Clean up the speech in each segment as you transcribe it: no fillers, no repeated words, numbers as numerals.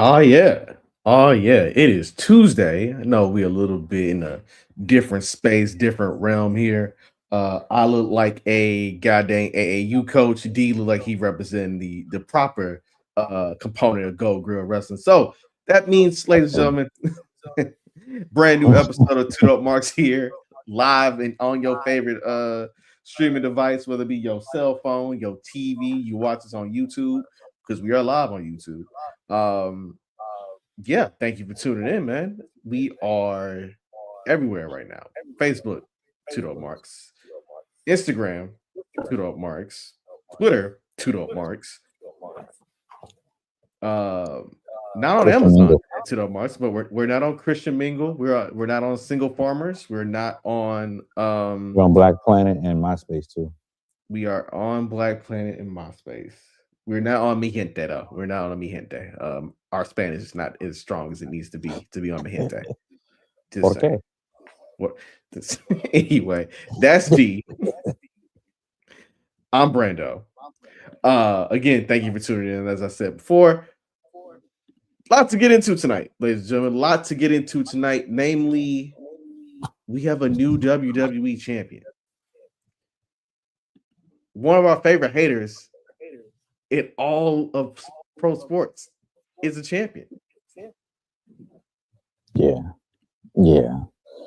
Oh yeah. Oh yeah. It is Tuesday. I know we're a little bit in a different space, different realm here. I look like a goddamn AAU coach. D look like he representing the proper component of Gold Grill Wrestling. So that means, ladies and gentlemen, brand new episode of 2DopeMarks here, live and on your favorite streaming device, whether it be your cell phone, your TV, you watch us on YouTube, because we are live on YouTube. Um, yeah, thank you for tuning in, man. We are everywhere right now. Facebook, 2DopeMarks, Instagram, 2DopeMarks, Twitter, 2DopeMarks. Um, not on Christian Amazon, Mingle. 2DopeMarks, but we're not on Christian Mingle. We're not on Single Farmers. We're not on We're on Black Planet and MySpace too. we are on Black Planet and MySpace. We're not on Mi Gente though. We're not on Mi Gente. Our Spanish is not as strong as it needs to be on Mi Gente. Just ¿Por saying. qué? What anyway, that's D. I'm Brando. Again, thank you for tuning in. As I said before, lot to get into tonight, ladies and gentlemen. Lot to get into tonight. Namely, we have a new WWE champion. One of our favorite haters in all of pro sports is a champion. Yeah. Yeah.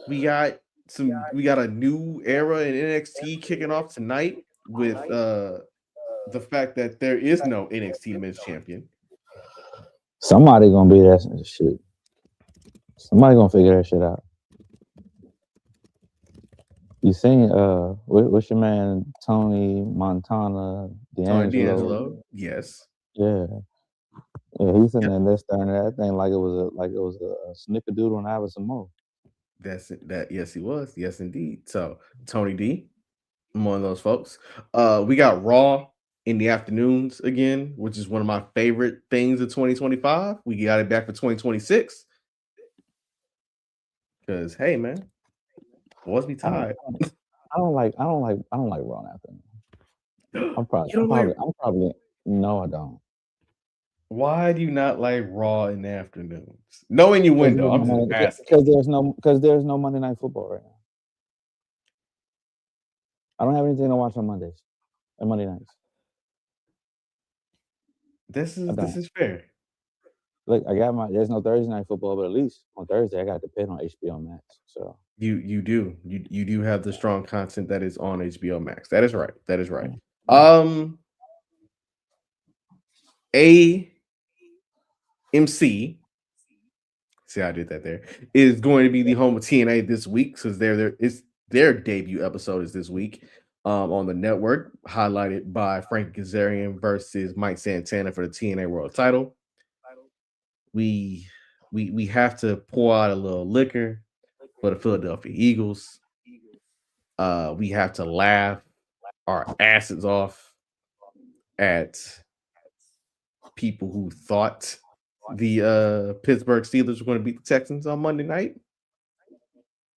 We got a new era in NXT kicking off tonight with the fact that there is no NXT men's champion. Somebody gonna be that shit. Somebody gonna figure that shit out. You seen what's your man Tony Montana Tony D'Angelo? D'Angelo, yes. Yeah. Yeah, he's in there and they're staring at that thing like it was a snickerdoodle and having some more. That's it. That yes, he was. Yes, indeed. So Tony D, I'm one of those folks. We got Raw in the afternoons again, which is one of my favorite things of 2025. We got it back for 2026. Because hey, man, boys be tired. I don't like Raw afternoon. I'm probably no, I don't. Why do you not like Raw in the afternoons? No innuendo. I'm just asking. Because there's no Monday Night Football right now. I don't have anything to watch on Mondays and Monday nights. This is fair. Look, there's no Thursday Night Football, but at least on Thursday I got to pay on HBO Max. So you do have the strong content that is on HBO Max. That is right. That is right. AMC, see how I did that there, is going to be the home of TNA this week, because their debut episode is this week on the network, highlighted by Frank Kazarian versus Mike Santana for the TNA World Title. We have to pour out a little liquor for the Philadelphia Eagles. We have to laugh our asses off at people who thought the Pittsburgh Steelers were going to beat the Texans on Monday night.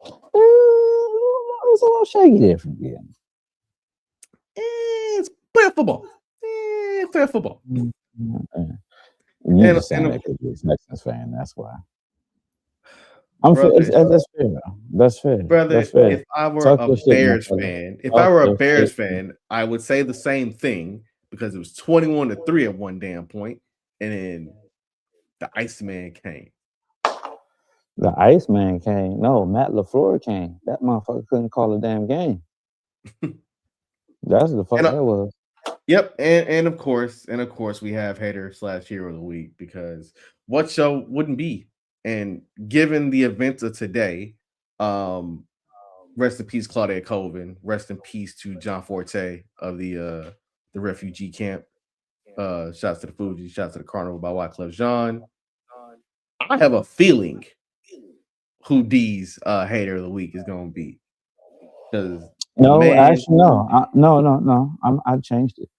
It was a little shaky there from the beginning. It's player football. Player football. You're just saying that because you're a Texans fan. That's why. That's fair. That's fair. Brother, that's fair. If I were a Bears fan, I would say the same thing, because it was 21-3 at one damn point, and then the Iceman came. The Iceman came. No, Matt LaFleur came. That motherfucker couldn't call a damn game. That's the fuck that was. Yep, and of course we have hater/hero of the week, because what show wouldn't be? And given the events of today, rest in peace Claudia Colvin, rest in peace to John Forte of the refugee camp. Shouts to the Fuji, shouts to the Carnival by Wyclef Jean. I have a feeling who D's hater of the week is going to be. Because no. I changed it.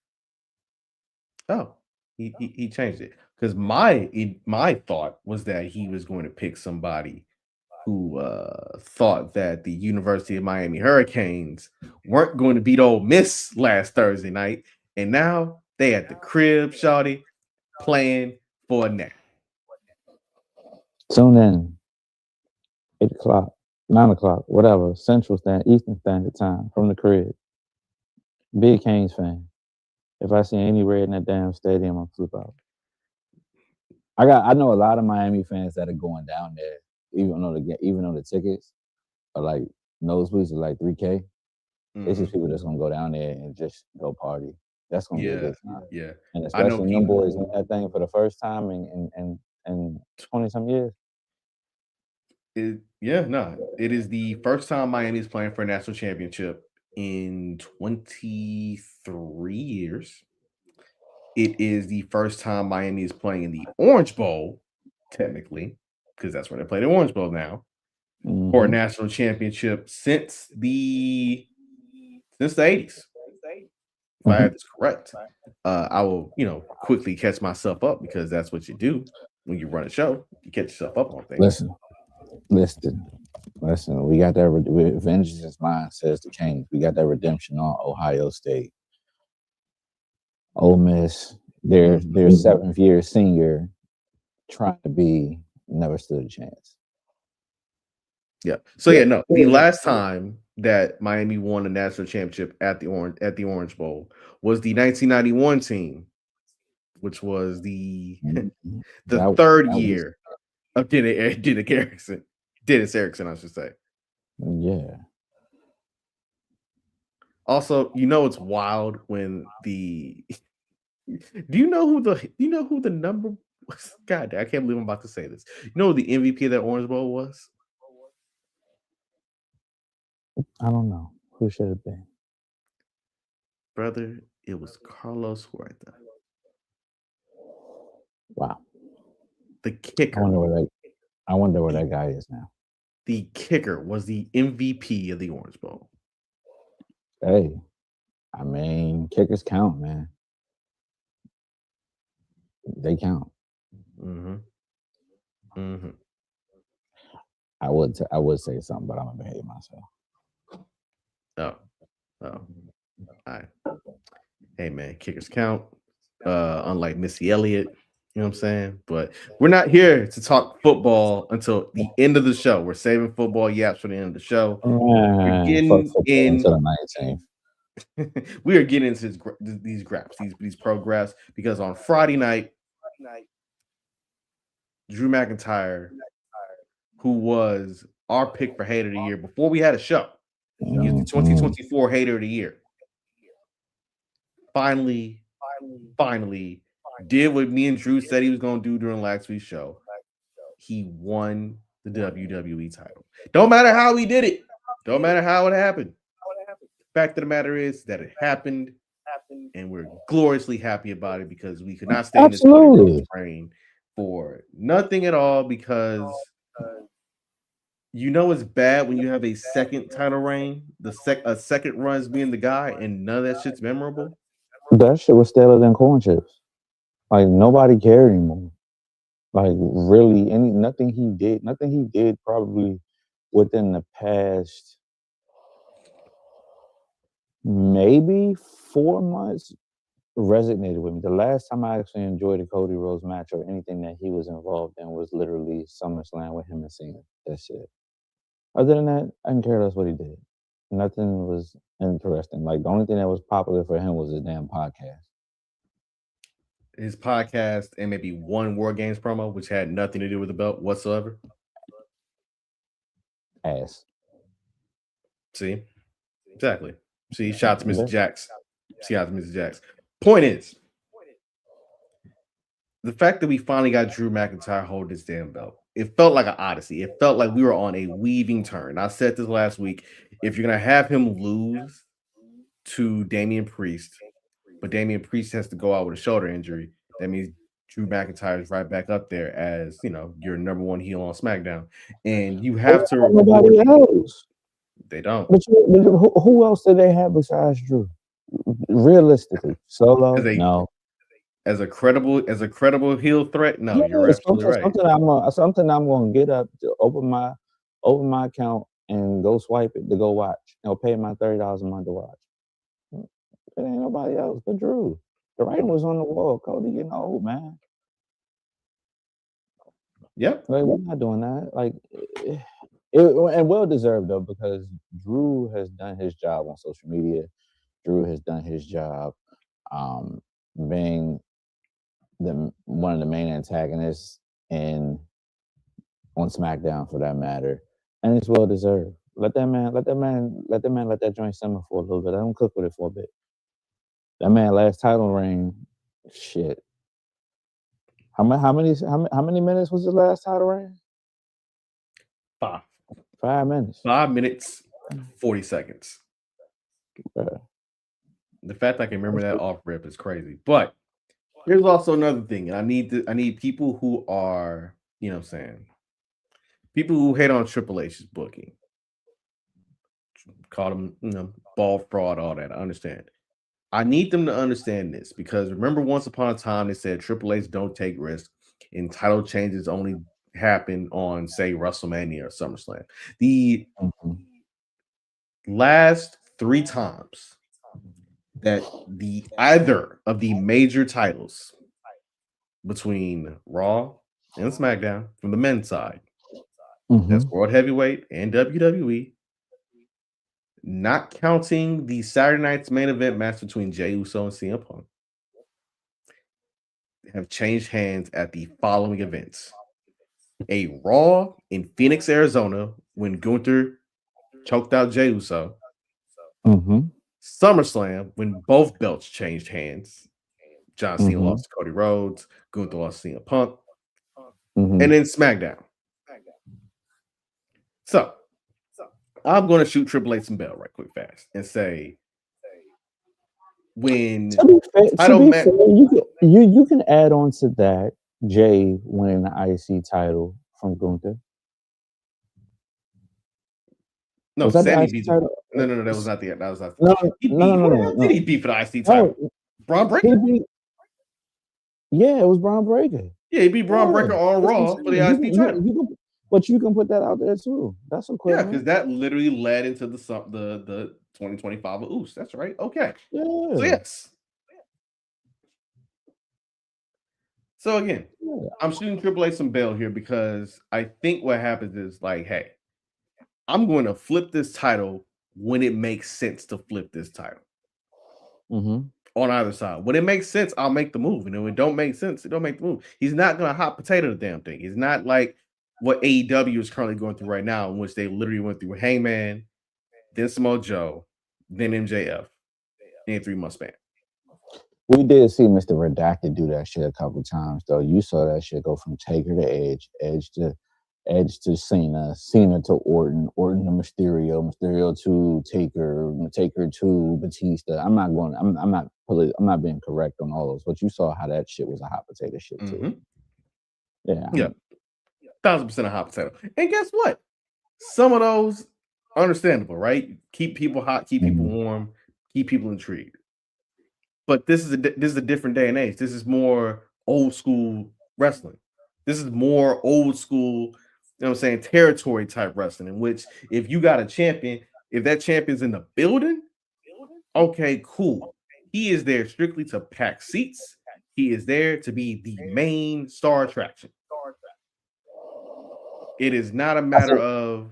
Oh, he changed it, because my thought was that he was going to pick somebody who thought that the University of Miami Hurricanes weren't going to beat Ole Miss last Thursday night, and now they at the crib, shawty, playing for a nap. Tune in 8 o'clock, 9 o'clock, whatever, Eastern Standard Time from the crib. Big Canes fan. If I see any red in that damn stadium, I'm flip out. I know a lot of Miami fans that are going down there, even though the tickets are like nosebleeds are like $3K. It's just people that's gonna go down there and just go party. That's gonna be a good time. Yeah. And I know especially when them boys win that thing for the first time in 20-some years. It is the first time Miami's playing for a national championship in 23 years. It is the first time Miami is playing in the Orange Bowl, technically, because that's where they play the Orange Bowl now, for a national championship since the 80s. If I have this correct. I will, quickly catch myself up because that's what you do when you run a show. You catch yourself up on things. Listen. We got that. Vengeance is mine, says the Canes. We got that redemption on Ohio State. Ole Miss, their 7th-year senior, trying to be, never stood a chance. Yeah. So the last time that Miami won a national championship at the Orange Bowl was the 1991 team, which was the third year of Dennis Erickson, I should say. Yeah. Also, it's wild when do you know who the number was? God, I can't believe I'm about to say this. You know who the MVP of that Orange Bowl was? I don't know. Who should it be? Brother, it was Carlos Huerta. Wow. The kicker. I wonder where that guy is now. The kicker was the MVP of the Orange Bowl. Hey, I mean, kickers count, man. They count. I would say something, but I'm gonna behave myself. Oh. All right. Hey man, kickers count. Unlike Missy Elliott, you know what I'm saying? But we're not here to talk football until the end of the show. We're saving football yaps for the end of the show. We're getting into the 19th. We are getting into these graphs, these pro graphs, because on Friday night, Drew McIntyre, who was our pick for Hater of the Year before we had a show, he was the 2024 Hater of the Year. Finally did what me and Drew said he was going to do during last week's show. He won the WWE title. Don't matter how he did it. Don't matter how it happened. Fact of the matter is that it happened, and we're gloriously happy about it because we could not stay in this reign for nothing at all, because it's bad when you have a second title reign, a second run's being the guy, and none of that shit's memorable. That shit was staler than corn chips. Like, nobody cared anymore. Like, really, nothing he did probably within the past maybe 4 months resonated with me. The last time I actually enjoyed a Cody Rhodes match or anything that he was involved in was literally SummerSlam with him and Cena. That's it. Other than that, I didn't care less what he did. Nothing was interesting. Like, the only thing that was popular for him was his damn podcast. His podcast and maybe one War Games promo, which had nothing to do with the belt whatsoever. Ass. See? Exactly. See, shout out to Mr. Jax. Shout out to Mr. Jax. Point is, the fact that we finally got Drew McIntyre hold this damn belt, it felt like an odyssey. It felt like we were on a weaving turn. I said this last week. If you're going to have him lose to Damian Priest, but Damian Priest has to go out with a shoulder injury, that means Drew McIntyre is right back up there as, your number one heel on SmackDown. And you have to reward else. They don't. But who else do they have besides Drew? Realistically, Solo? No. As a credible heel threat, no, you're absolutely right. Something I'm gonna get up to open my account and go swipe it to go watch. Pay my $30 a month to watch. It ain't nobody else but Drew. The writing was on the wall. Cody getting old, man. Yep. Like, we're not doing that. Like, and well deserved though, because Drew has done his job on social media. Drew has done his job, um, being the one of the main antagonists in on SmackDown for that matter, and it's well deserved. Let that joint simmer for a little bit. Let him cook with it for a bit. That man last title reign, shit. How many minutes was his last title reign? 5. 5 minutes. 5 minutes, 40 seconds. Bruh. The fact I can remember that off rip is crazy. But here's also another thing. I need people who are, you know what I'm saying, people who hate on Triple H's booking. Call them, ball fraud, all that. I understand. I need them to understand this because remember, once upon a time, they said Triple H don't take risks and title changes only happen on, say, WrestleMania or SummerSlam. The last 3 times that the either of the major titles between Raw and SmackDown from the men's side, that's World Heavyweight and WWE, not counting the Saturday night's main event match between Jey Uso and CM Punk, have changed hands at the following events: a Raw in Phoenix, Arizona, when Gunther choked out Jey Uso; SummerSlam, when both belts changed hands. John Cena lost to Cody Rhodes, Gunther lost to CM Punk, and then SmackDown. So I'm going to shoot Triple H some bell right quick fast and say, when you can add on to that Jay winning the IC title from Gunther. No, Sammy beat him. No, that was not the. That was not. No. Did he beat for the IC title? Braun Breaker. Yeah, it was Braun Breaker. Yeah, he beat Braun Breaker on Raw for the IC title. But you can put that out there too. That's okay. Yeah, because that literally led into the 2025 of Oos. That's right. Okay. Yeah. So yes. So again, I'm shooting Triple H some bail here because I think what happens is like, hey, I'm going to flip this title when it makes sense to flip this title. On either side. When it makes sense, I'll make the move. And when it don't make sense, it don't make the move. He's not going to hot potato the damn thing. He's not like what AEW is currently going through right now, in which they literally went through Hangman, then Samoa Joe, then MJF in a 3-month span. We did see Mr. Redacted do that shit a couple times, though. You saw that shit go from Taker to Edge, Edge to Cena, Cena to Orton, Orton to Mysterio, Mysterio to Taker, Taker to Batista. I'm not being correct on all those, but you saw how that shit was a hot potato shit too. Yeah. 1,000% a hot potato. And guess what? Some of those understandable, right? Keep people hot, keep people warm, keep people intrigued. But this is a different day and age. This is more old school wrestling. This is more old school, you know what I'm saying, territory type wrestling, in which if you got a champion, if that champion's in the building, okay, cool. He is there strictly to pack seats. He is there to be the main star attraction. It is not a matter of.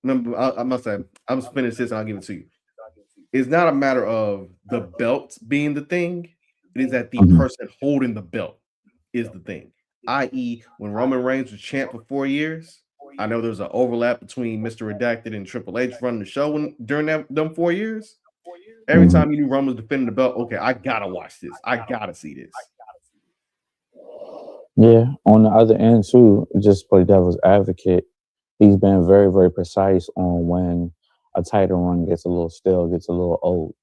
Remember, I must say, I'm just finish this and I'll give it to you. It's not a matter of the belt being the thing. It is that the person holding the belt is the thing. I.e., when Roman Reigns was champ for 4 years, I know there's an overlap between Mr. Redacted and Triple H running the show during them 4 years. Every time you knew Roman was defending the belt, okay, I gotta watch this. I gotta see this. Yeah, on the other end too, just play devil's advocate. He's been very, very precise on when a title run gets a little stale, gets a little old.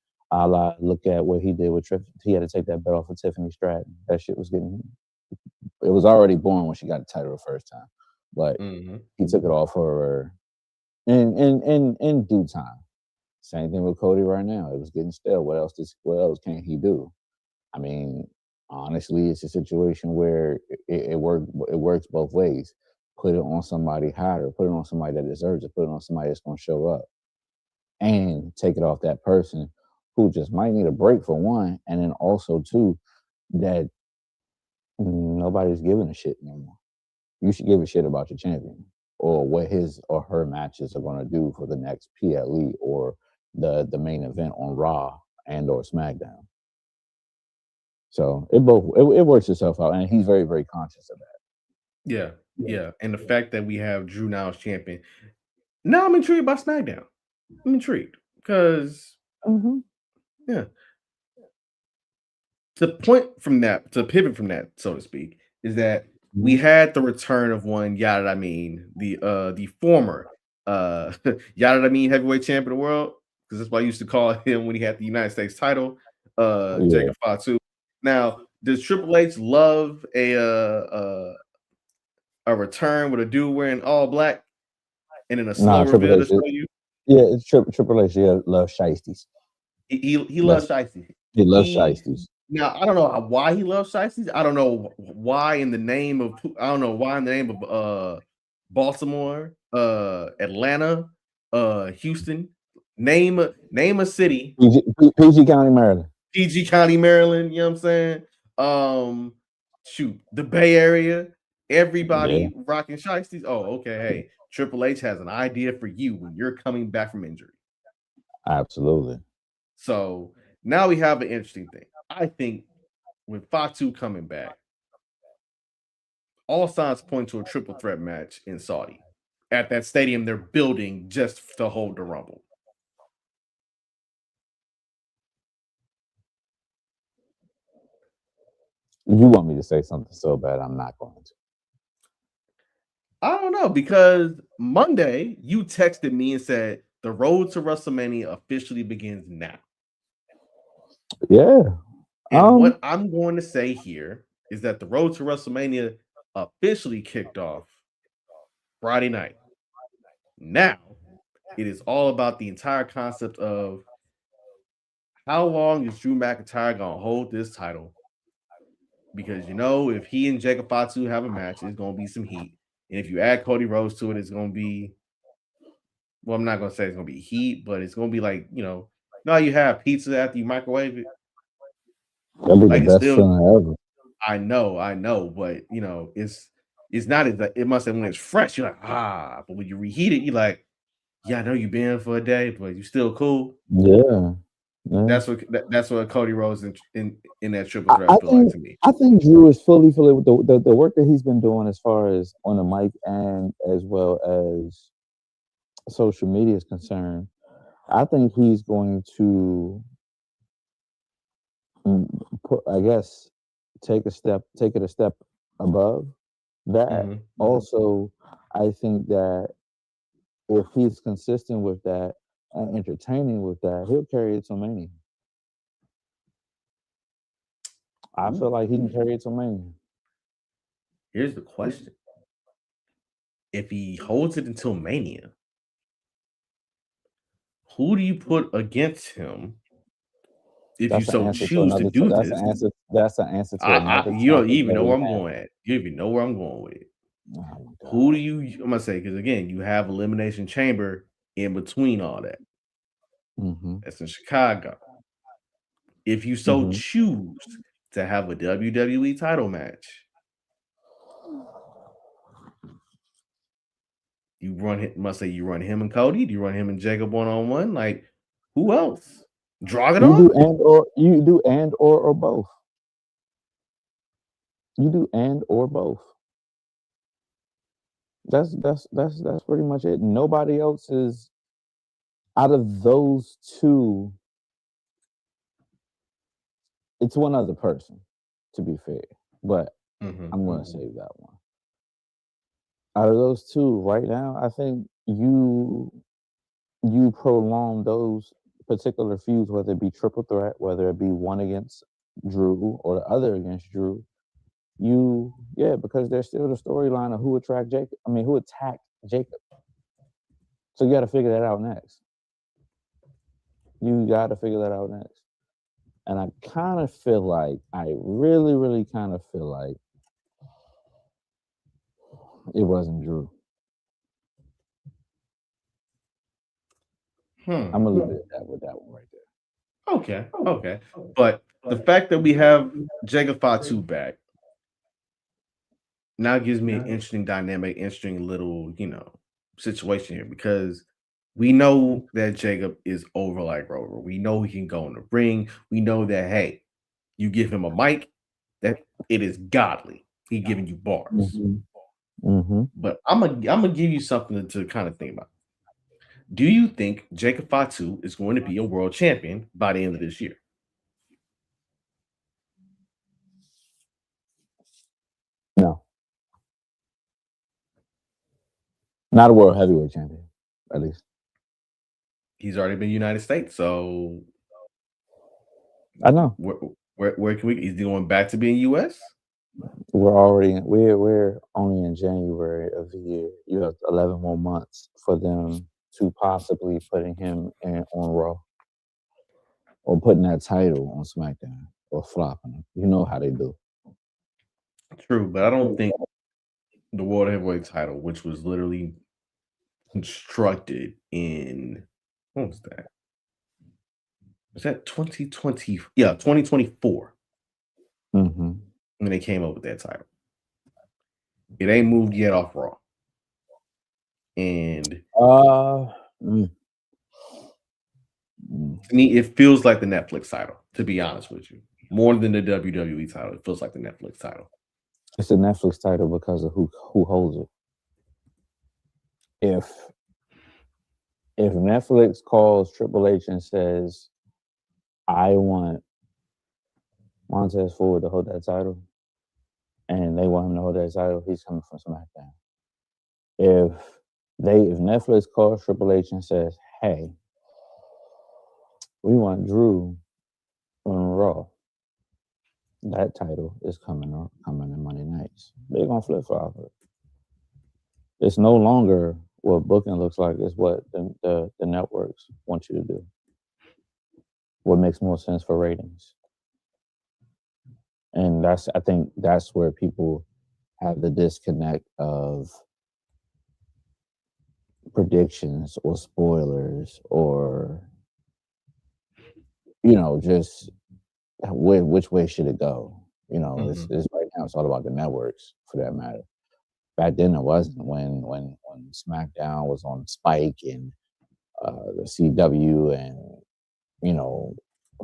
Look at what he did with he had to take that belt off of Tiffany Stratton. That shit was it was already born when she got the title the first time, but he took it off her in due time. Same thing with Cody right now. It was getting stale. What else can he do? I mean, honestly, it's a situation where it works both ways. Put it on somebody hotter, put it on somebody that deserves it, put it on somebody that's going to show up, and take it off that person who just might need a break for one, and then also two, that nobody's giving a shit anymore. You should give a shit about your champion or what his or her matches are going to do for the next PLE or the main event on Raw and or SmackDown. So it works itself out, and he's very, very conscious of that. Yeah. And the fact that we have Drew now as champion. Now I'm intrigued by SmackDown. I'm intrigued because yeah. To pivot from that, so to speak, is that we had the return of one Yada I mean, the former Yada I mean heavyweight champion of the world, because that's what I used to call him when he had the United States title, Jacob Fatu. Now, does Triple H love a return with a dude wearing all black and then a slow reveal to show you? Yeah, it's Triple H. Yeah, loves shiesties. He loves shiesties. He loves shiesties. Now I don't know why he loves shiesties. I don't know why in the name of Baltimore, Atlanta, Houston. Name a city. PG County, Maryland. PG County, Maryland. You know what I'm saying? Shoot, the Bay Area. Everybody rocking shiesties. Oh, okay. Hey, Triple H has an idea for you when you're coming back from injury. Absolutely. So now we have an interesting thing. I think with Fatu coming back, all signs point to a triple threat match in Saudi at that stadium they're building just to hold the Rumble. You want me to say something so bad, I'm not going to. I don't know, because Monday you texted me and said the road to WrestleMania officially begins now. Yeah. And what I'm going to say here is that the road to WrestleMania officially kicked off Friday night. Now, it is all about the entire concept of how long is Drew McIntyre going to hold this title? Because, if he and Jacob Fatu have a match, it's going to be some heat. And if you add Cody Rhodes to it, it's going to be, well, I'm not going to say it's going to be heat, but it's going to be like, you have pizza after you microwave it. That'd be the best feeling ever. I know, but it's not as it must have when it's fresh. You're like, but when you reheat it, you're like, yeah, I know you've been for a day, but you still cool. Yeah. That's what Cody Rhodes in that triple threat feel like to me. I think Drew is fully with the work that he's been doing as far as on the mic and as well as social media is concerned. I think he's going to take it a step above that. Also, I think that if he's consistent with that and entertaining with that, he'll carry it to Mania. I feel like he can carry it to Mania. Here's the question. If he holds it until Mania, who do you put against him if you so choose to do this? That's an answer to another you don't even know where I'm going at. You even know where I'm going with it. Who do you, I'm going to say, because again, you have Elimination Chamber in between all that. That's in Chicago. If you so choose to have a WWE title match, you run him and Cody? Do you run him and Jacob one-on-one? Like, who else? Dragon on? You do and or both. You do and or both. That's pretty much it. Nobody else is out of those two. It's one other person, to be fair, but I'm going to save that one. Out of those two, right now, I think you prolong those particular feuds, whether it be triple threat, whether it be one against Drew or the other against Drew. Because there's still the storyline of who attacked Jacob. So you got to figure that out next. And I kind of feel like, I really, really kind of feel like it wasn't Drew. I'm going to leave it with that one right there. Okay. But the fact that we have Jacob Fatu back, now it gives me an interesting dynamic, interesting little, situation here because we know that Jacob is over like Rover. We know he can go in the ring. We know that, hey, you give him a mic, that it is godly. He giving you bars. But I'm gonna give you something to kind of think about. Do you think Jacob Fatu is going to be a world champion by the end of this year? No, not a world heavyweight champion, at least. He's already been United States, so I know. where can we? Is he going back to being US? We're only in January of the year. You have 11 more months for them to possibly putting him on Raw or putting that title on SmackDown or flopping him. You know how they do. True, but I don't think the world heavyweight title, which was literally constructed in what was that? Was that 2020? Yeah, 2024 Mm-hmm. when they came up with that title. It ain't moved yet off Raw. And Mm. to me, it feels like the Netflix title, to be honest with you. More than the WWE title. It feels like the Netflix title. It's a Netflix title because of who holds it. If Netflix calls Triple H and says, I want Montez Ford to hold that title, and they want him to hold that title, he's coming from SmackDown. If Netflix calls Triple H and says, hey, we want Drew on Raw, that title is coming in Monday nights. They're gonna flip flop it. It's no longer what booking looks like. It's what the networks want you to do. What makes more sense for ratings. And I think that's where people have the disconnect of predictions or spoilers or, just which way should it go? It's right now it's all about the networks for that matter. Back then it wasn't when SmackDown was on Spike and the CW and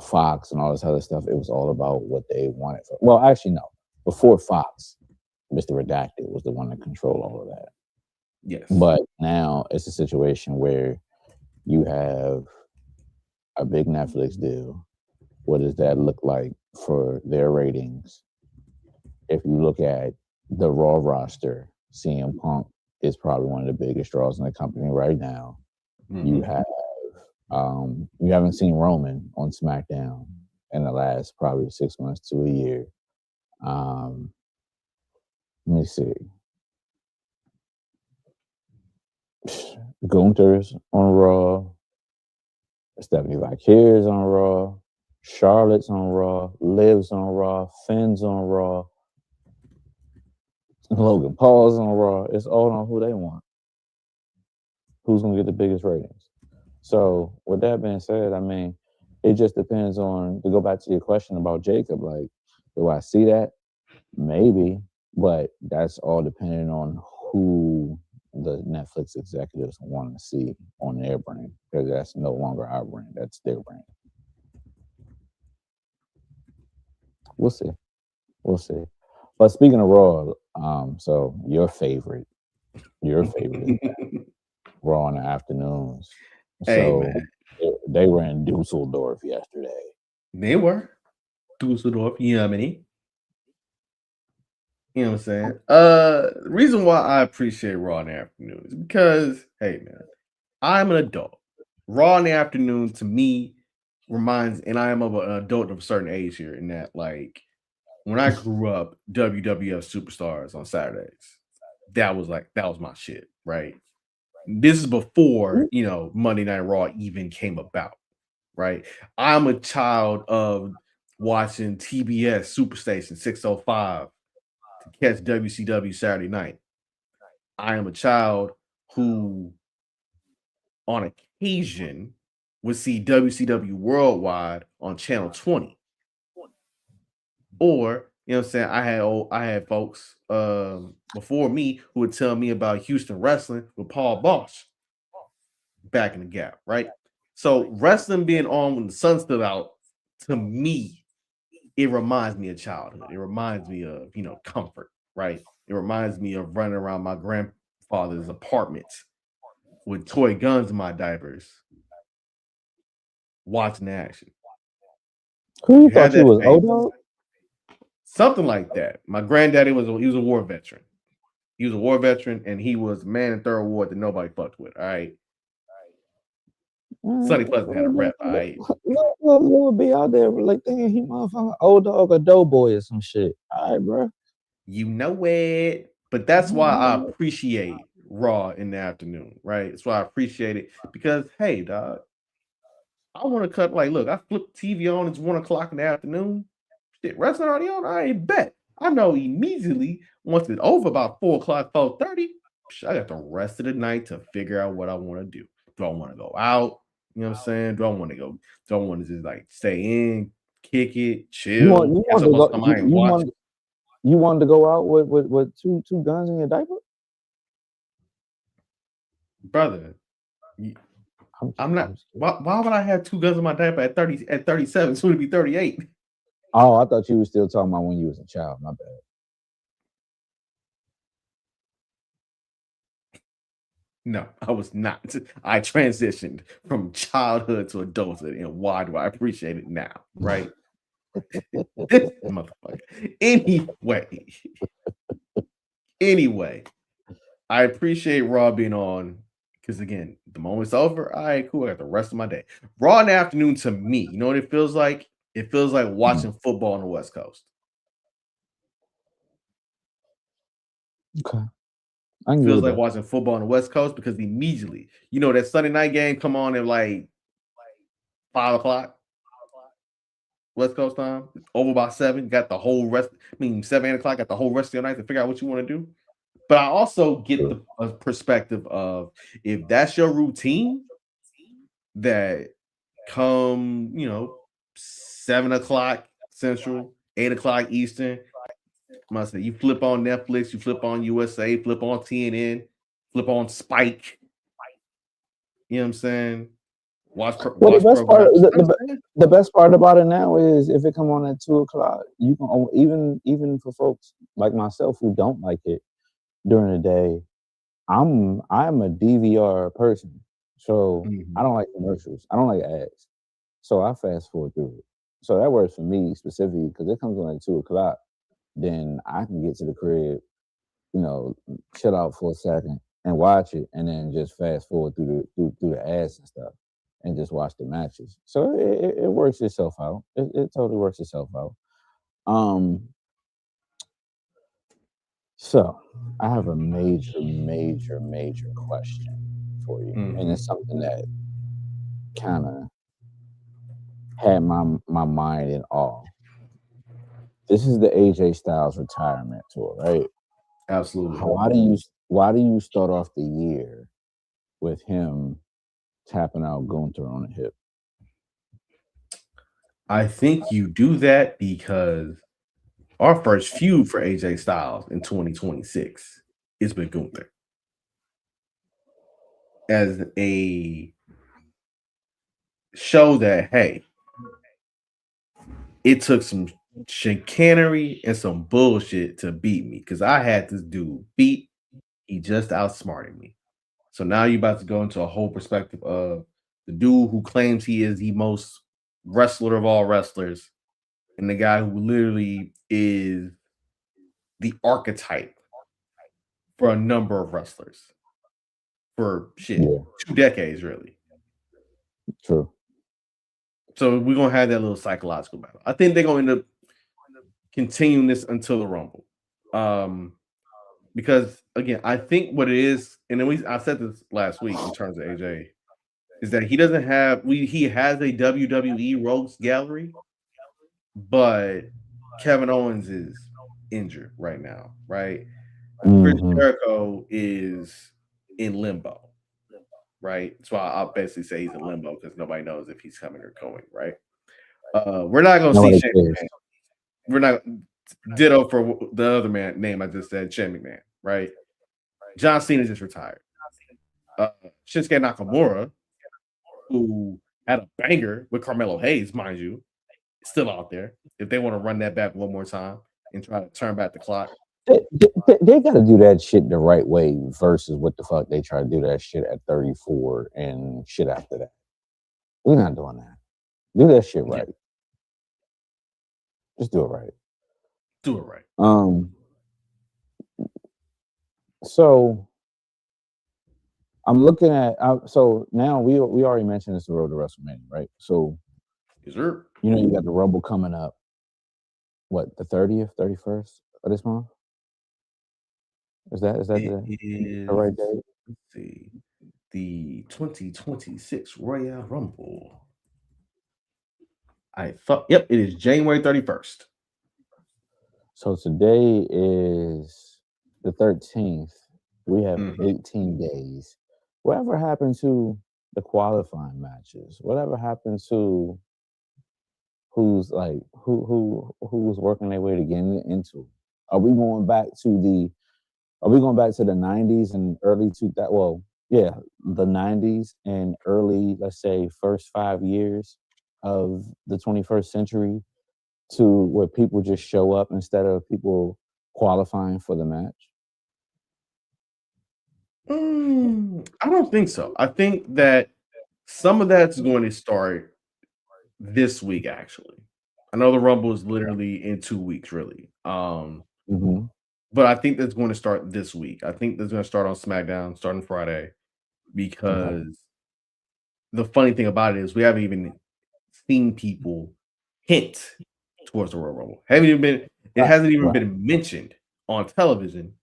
Fox and all this other stuff. It was all about what they wanted. Well, actually, no. Before Fox, Mr. Redacted was the one that controlled all of that. Yes. But now it's a situation where you have a big Netflix deal. What does that look like for their ratings? If you look at the Raw roster, CM Punk is probably one of the biggest draws in the company right now. You have you haven't seen Roman on SmackDown in the last probably 6 months to a year. Let me see. Gunther's on Raw. Stephanie Vicarious on Raw. Charlotte's on Raw. Liv's on Raw. Finn's on Raw. Logan Paul's on Raw. It's all on who they want. Who's going to get the biggest ratings? So with that being said, I mean, it just depends on, to go back to your question about Jacob, like, do I see that? Maybe, but that's all depending on who the Netflix executives want to see on their brand, because that's no longer our brand, that's their brand. We'll see. But speaking of Raw, so your favorite is Raw in the afternoons. Hey, So man. they were in Dusseldorf yesterday. They were Dusseldorf, Germany. You know what I'm saying? The reason why I appreciate Raw in the afternoon is because, hey, man, I'm an adult. Raw in the afternoon to me reminds, and I am of an adult of a certain age here, in that, like, when I grew up, WWF Superstars on Saturdays, that was my shit, right? This is before, Monday Night Raw even came about, right? I'm a child of watching TBS Superstation 605 to catch WCW Saturday night. I am a child who, on occasion, would see WCW Worldwide on Channel 20. Or You know what I'm saying? I had folks before me who would tell me about Houston wrestling with Paul Bosch back in the gap, right? So wrestling being on when the sun stood out, to me, it reminds me of childhood. It reminds me of, comfort, right? It reminds me of running around my grandfather's apartment with toy guns in my diapers, watching the action. Who you You had thought you that was, phase, Odo? something like that. My granddaddy was a war veteran. He was a war veteran, and he was man in third ward that nobody fucked with. All right, Sonny Pleasant had a rep. All right, Little be out there like, dang, he motherfucking old dog or doughboy or some shit. All right, bro. you know it. But that's why I appreciate Raw in the afternoon, right? That's why I appreciate it because, hey, dog, I want to cut. Like, look, I flip TV on. It's 1 o'clock in the afternoon. Shit, wrestling already on. I ain't bet. I know immediately once it's over about 4 o'clock, 4:30. I got the rest of the night to figure out what I want to do. Do I want to go out? You know what I'm saying? Do I want to go? Do I want to just like stay in, kick it, chill? You Catch want up to on go? something I ain't watch? You wanted to go out with two guns in your diaper? Brother, I'm not. Why would I have two guns in my diaper at 37, soon to be 38? Oh, I thought you were still talking about when you was a child. My bad. No, I was not. I transitioned from childhood to adulthood, and why do I appreciate it now? Right? This motherfucker. Anyway, I appreciate Raw being on because again, the moment's over. All right, cool. I got the rest of my day. Raw in the afternoon to me, you know what it feels like? It feels like watching football on the West Coast. Okay. It feels like watching football on the West Coast because immediately, that Sunday night game come on at like 5 o'clock West Coast time, over by 7. Got the whole rest. 7, 8 o'clock. Got the whole rest of your night to figure out what you want to do. But I also get the perspective of if that's your routine, that come 7 o'clock Central, 8 o'clock Eastern. Must say you flip on Netflix, you flip on USA, flip on TNN, flip on Spike. You know what I'm saying? Watch programs. The best part about it now is if it come on at 2 o'clock, you can even for folks like myself who don't like it during the day. I'm a DVR person, so I don't like commercials. I don't like ads, so I fast forward through it. So that works for me specifically because it comes on at 2 o'clock. Then I can get to the crib, chill out for a second and watch it, and then just fast forward through the ads and stuff, and just watch the matches. So it works itself out. It totally works itself out. So I have a major question for you, and it's something that kind of had my mind in awe. This is the AJ Styles retirement tour, right? Absolutely. Why do you start off the year with him tapping out Gunther on the hip? I think you do that because our first feud for AJ Styles in 2026 is with Gunther. As a show that, hey, it took some chicanery and some bullshit to beat me because I had this dude beat. He just outsmarted me. So now you're about to go into a whole perspective of the dude who claims he is the most wrestler of all wrestlers and the guy who literally is the archetype for a number of wrestlers for 2 decades, really. True. So we're gonna have that little psychological battle. I think they're gonna end up continuing this until the Rumble. Because again, I think what it is, and then I said this last week in terms of AJ, is that he doesn't have he has a WWE rogues gallery, but Kevin Owens is injured right now, right? Chris Jericho is in limbo, right? So I'll basically say he's in limbo because nobody knows if he's coming or going, right? We're not gonna see Shane. We're not. Ditto for the other man name I just said, Shane McMahon, right? John Cena just retired. Shinsuke Nakamura, who had a banger with Carmelo Hayes, mind you, still out there. If they want to run that back one more time and try to turn back the clock. They got to do that shit the right way versus what the fuck they try to do that shit at 34 and shit after that. We're not doing that. Do that shit right. Yeah. Just do it right. Do it right. So I'm looking at so now we already mentioned it's the road to WrestleMania, right? So yes, sir. You know you got the Rumble coming up. What, the 30th, 31st of this month? Is that the right date? Let's see. The 2026 Royal Rumble. I thought, yep, it is January 31st. So today is the 13th. We have 18 days. Whatever happened to the qualifying matches? Whatever happened to who's working their way to get into? Are we going back to the 90s and early 2000? Well, yeah, the 90s and early, let's say, first 5 years of the 21st century, to where people just show up instead of people qualifying for the match? I don't think so. I think that some of that's going to start this week, actually. I know the Rumble is literally in 2 weeks, really. But I think that's going to start this week. I think that's going to start on SmackDown starting Friday, because the funny thing about it is we haven't even seen people hint towards the Royal Rumble. It hasn't even been mentioned on television.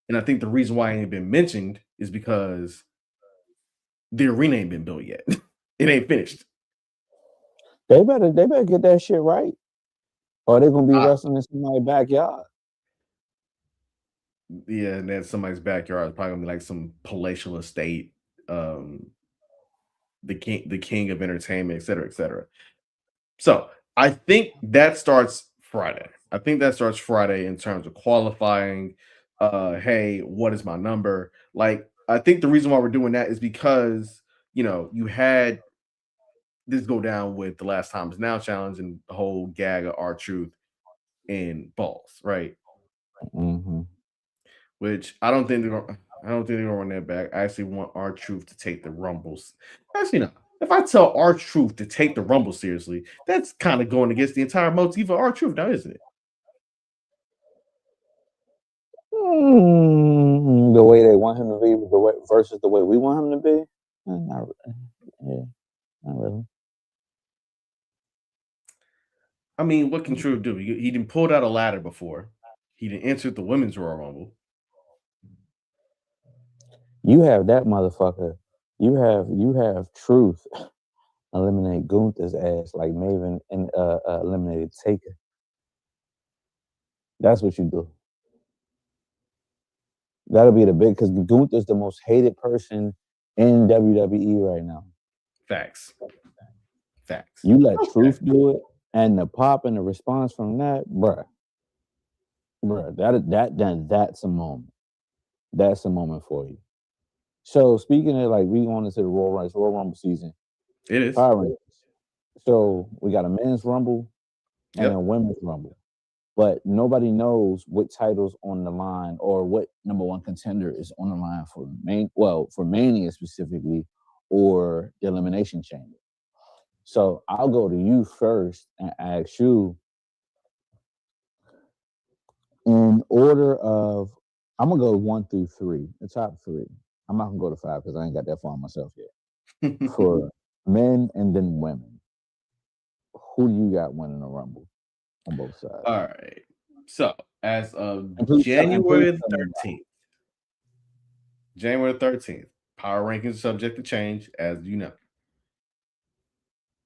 And I think the reason why it ain't been mentioned is because the arena ain't been built yet. It ain't finished. They better get that shit right, or they're gonna be wrestling in somebody's backyard. Yeah, and then somebody's backyard is probably gonna be like some palatial estate, the king of entertainment, et cetera, et cetera. So I think that starts Friday. In terms of qualifying. Hey, what is my number? Like, I think the reason why we're doing that is because, you had this go down with the Last Time Is Now challenge and the whole gag of R-Truth and Balls, right? Which I don't think they're gonna run that back. I actually want R-Truth to take the Rumbles. Actually, no. If I tell R-Truth to take the Rumble seriously, that's kind of going against the entire motif of R-Truth now, isn't it? The way they want him to be versus the way we want him to be? Not really. I mean, what can Truth do? He didn't pull out a ladder before. He didn't enter the Women's Royal Rumble. You have that motherfucker. You have Truth eliminate Gunther's ass like Maven and eliminated Taker. That's what you do. That'll be the big, because Gunther's the most hated person in WWE right now. Facts. You let Truth do it, and the pop and the response from that, bruh, that's a moment. That's a moment for you. So speaking of, like, we going into the Royal Rumble season. It is. So we got a men's Rumble and a women's Rumble, but nobody knows what title's on the line or what number one contender is on the line for Mania specifically, or the Elimination Chamber. So I'll go to you first and ask you, in order of, I'm gonna go 1 through 3, the top 3. I'm not gonna go to 5 because I ain't got that far myself yet. For men and then women, who do you got winning the Rumble on both sides? All right. So as of January 13th, power rankings are subject to change, as you know.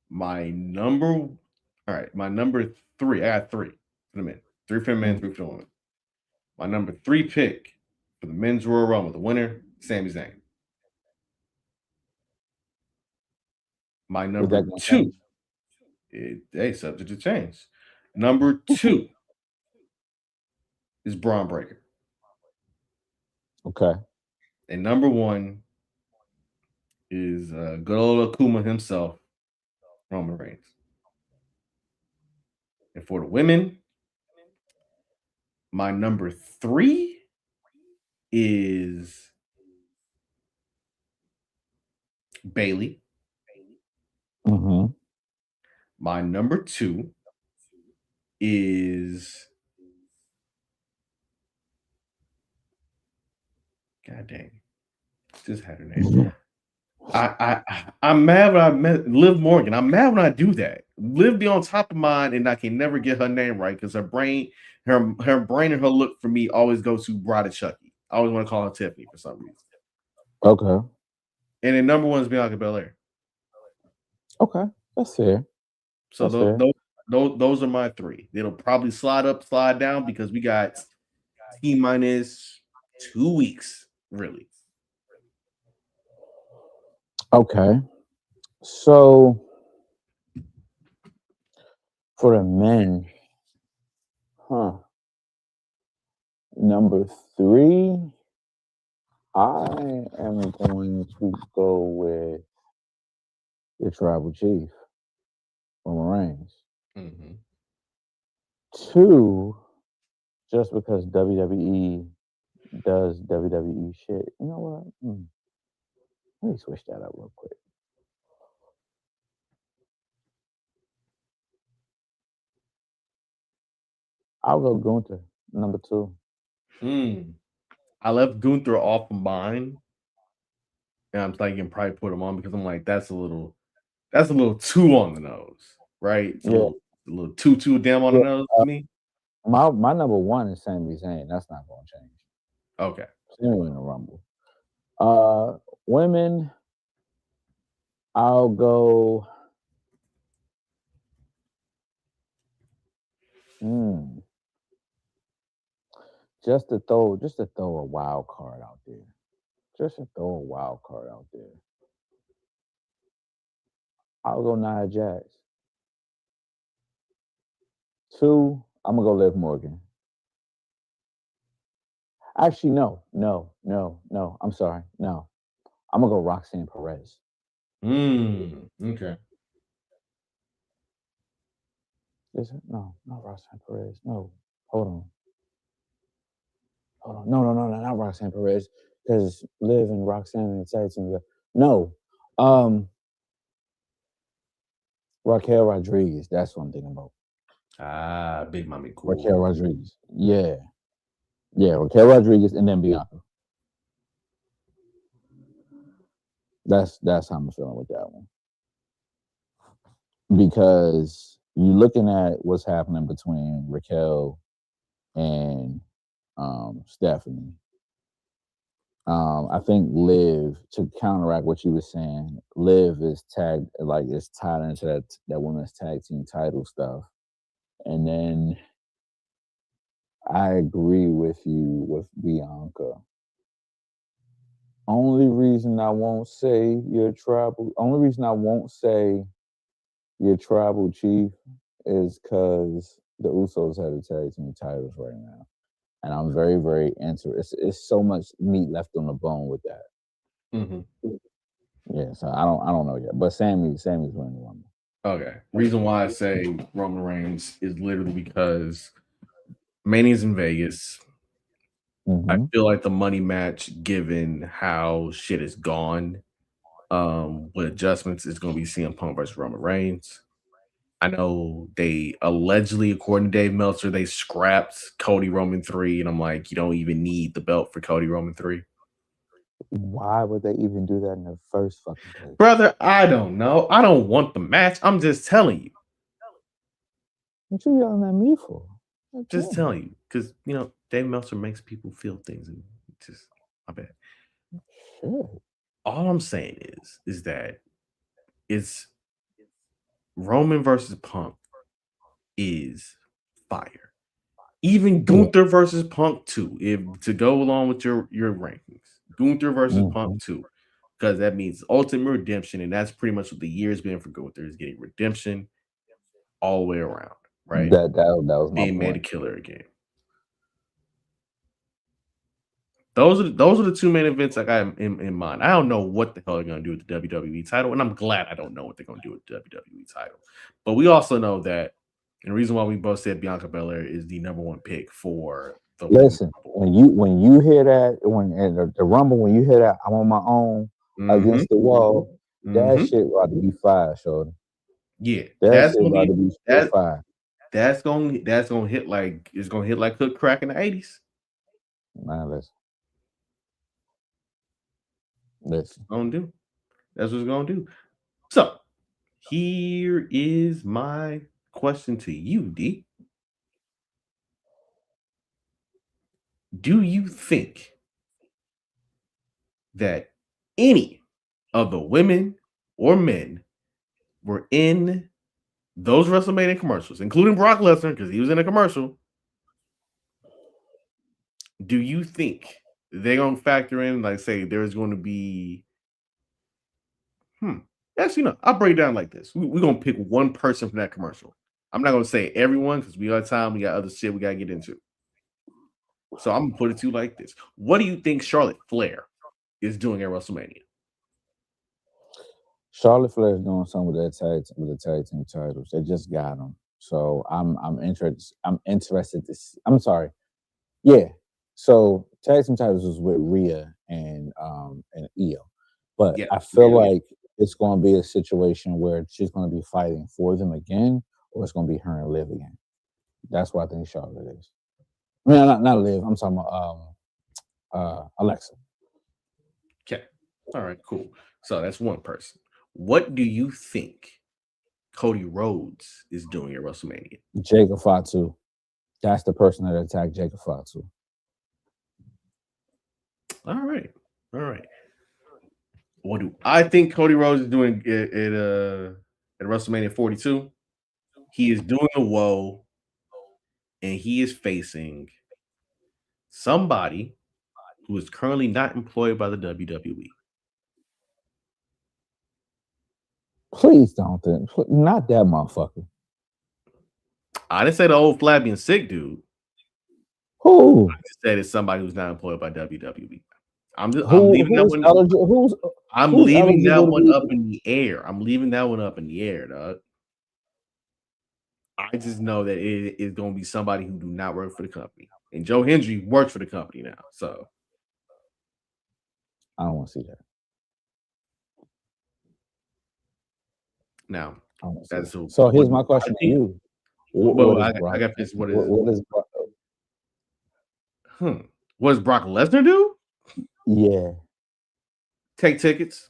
My number 3, I got 3 for the men, 3 for the men, 3 for the women. My number 3 pick for the men's Royal Rumble, the winner, Sami Zayn. My number 2, subject to change. Number 2, is Braun Breaker. Okay. And number 1 is good old Akuma himself, Roman Reigns. And for the women, my number 3 is Bailey. Mm-hmm. My number 2 is God dang, just had her name. I'm mad when I met Liv Morgan. I'm mad when I do that. Liv be on top of mine, and I can never get her name right because her brain and her look for me always goes to Bride of Chucky. I always want to call her Tiffany for some reason. Okay. And then number 1 is Bianca Belair. Okay. That's fair. So That's fair. those are my 3. It'll probably slide up, slide down because we got T-minus 2 weeks, really. Okay. So for the men, number 3, I am going to go with the Tribal Chief, Roman Reigns. Mm-hmm. 2, just because WWE does WWE shit. You know what? Let me switch that up real quick. I'll go Gunther, number 2. I left Gunther off of mine, and I'm thinking probably put him on because I'm like that's a little too on the nose, right? It's a Yeah. little too damn on the nose to me. My number 1 is Sami Zayn. That's not going to change. Okay. Sami in the Rumble. Women, I'll go. Just to throw a wild card out there. I'll go Nia Jax. 2, I'm gonna go Liv Morgan. Actually, no. I'm sorry. No. I'm gonna go Roxanne Perez. Okay. Is it? No, not Roxanne Perez. No. Hold on. No, not Roxanne Perez. Because Liv and Roxanne and tag team. No. Raquel Rodriguez. That's what I'm thinking about. Big Mommy Cool. Raquel Rodriguez. Yeah. Raquel Rodriguez and then Bianca. That's how I'm feeling with that one. Because you're looking at what's happening between Raquel and Stephanie. I think Liv, to counteract what you were saying, Liv is tied into that women's tag team title stuff. And then I agree with you with Bianca. Only reason I won't say your tribal chief is because the Usos have the tag team titles right now. And I'm very, very interested. It's so much meat left on the bone with that. Mm-hmm. Yeah, so I don't know yet. But Sammy's winning the Rumble. Okay. Reason why I say Roman Reigns is literally because Mania's in Vegas. I feel like the money match, given how shit is gone, with adjustments, is going to be CM Punk versus Roman Reigns. I know they allegedly, according to Dave Meltzer, they scrapped Cody Roman 3, and I'm like, you don't even need the belt for Cody Roman 3. Why would they even do that in the first fucking place? Brother, I don't know. I don't want the match. I'm just telling you. What you yelling at me for? Just telling you. Because, Dave Meltzer makes people feel things. And just, I bet. Shit. All I'm saying is that it's Roman versus Punk is fire. Even Gunther versus Punk 2, to go along with your rankings. Gunther versus Punk 2. Because that means ultimate redemption, and that's pretty much what the year's been for Gunther, is getting redemption all the way around, right? That was my being made a point. killer again. Those are the two main events I got in mind. I don't know what the hell they're gonna do with the WWE title, and I'm glad I don't know what they're gonna do with the WWE title. But we also know that, and the reason why we both said Bianca Belair is the number one pick for the Listen, when you hear that, when in the Rumble, when you hear that, I'm on my own against the wall, that shit about to be fire, shorty. Yeah, that shit about to be fire. That's gonna hit like it's gonna hit like Hook Crack in the 80s. Man, listen. Gonna do. That's what it's gonna do. So here is my question to you, D. Do you think that any of the women or men were in those WrestleMania commercials, including Brock Lesnar, because he was in a commercial? Do you think they're gonna factor in, like, say, there's going to be actually, no, I'll break it down like this. We're gonna pick one person from that commercial. I'm not gonna say everyone because we got time, we got other shit we gotta get into. So I'm gonna put it to you like this. What do you think Charlotte Flair is doing at WrestleMania? Charlotte Flair is doing something with the tag team titles. They just got them. So I'm interested to see. I'm sorry. Yeah. So tag team titles was with Rhea and Io. But I feel like it's going to be a situation where she's going to be fighting for them again, or it's going to be her and Liv again. That's what I think Charlotte is. I mean, not Liv. I'm talking about Alexa. Okay. All right, cool. So that's one person. What do you think Cody Rhodes is doing at WrestleMania? Jacob Fatu. That's the person that attacked Jacob Fatu. All right. What do I think Cody Rhodes is doing at WrestleMania 42? He is doing a woe, and he is facing somebody who is currently not employed by the WWE. Please don't think. Not that motherfucker. I didn't say the old flabby and sick dude. Who? I just said it's somebody who's not employed by WWE. I'm leaving that one up in the air. I'm leaving that one up in the air, dog. I just know that it is going to be somebody who do not work for the company. And Joe Hendry works for the company now. So I don't want to see that. Now, that's so here's my question to you. I got this. What does Brock Lesnar do? Yeah. Take tickets.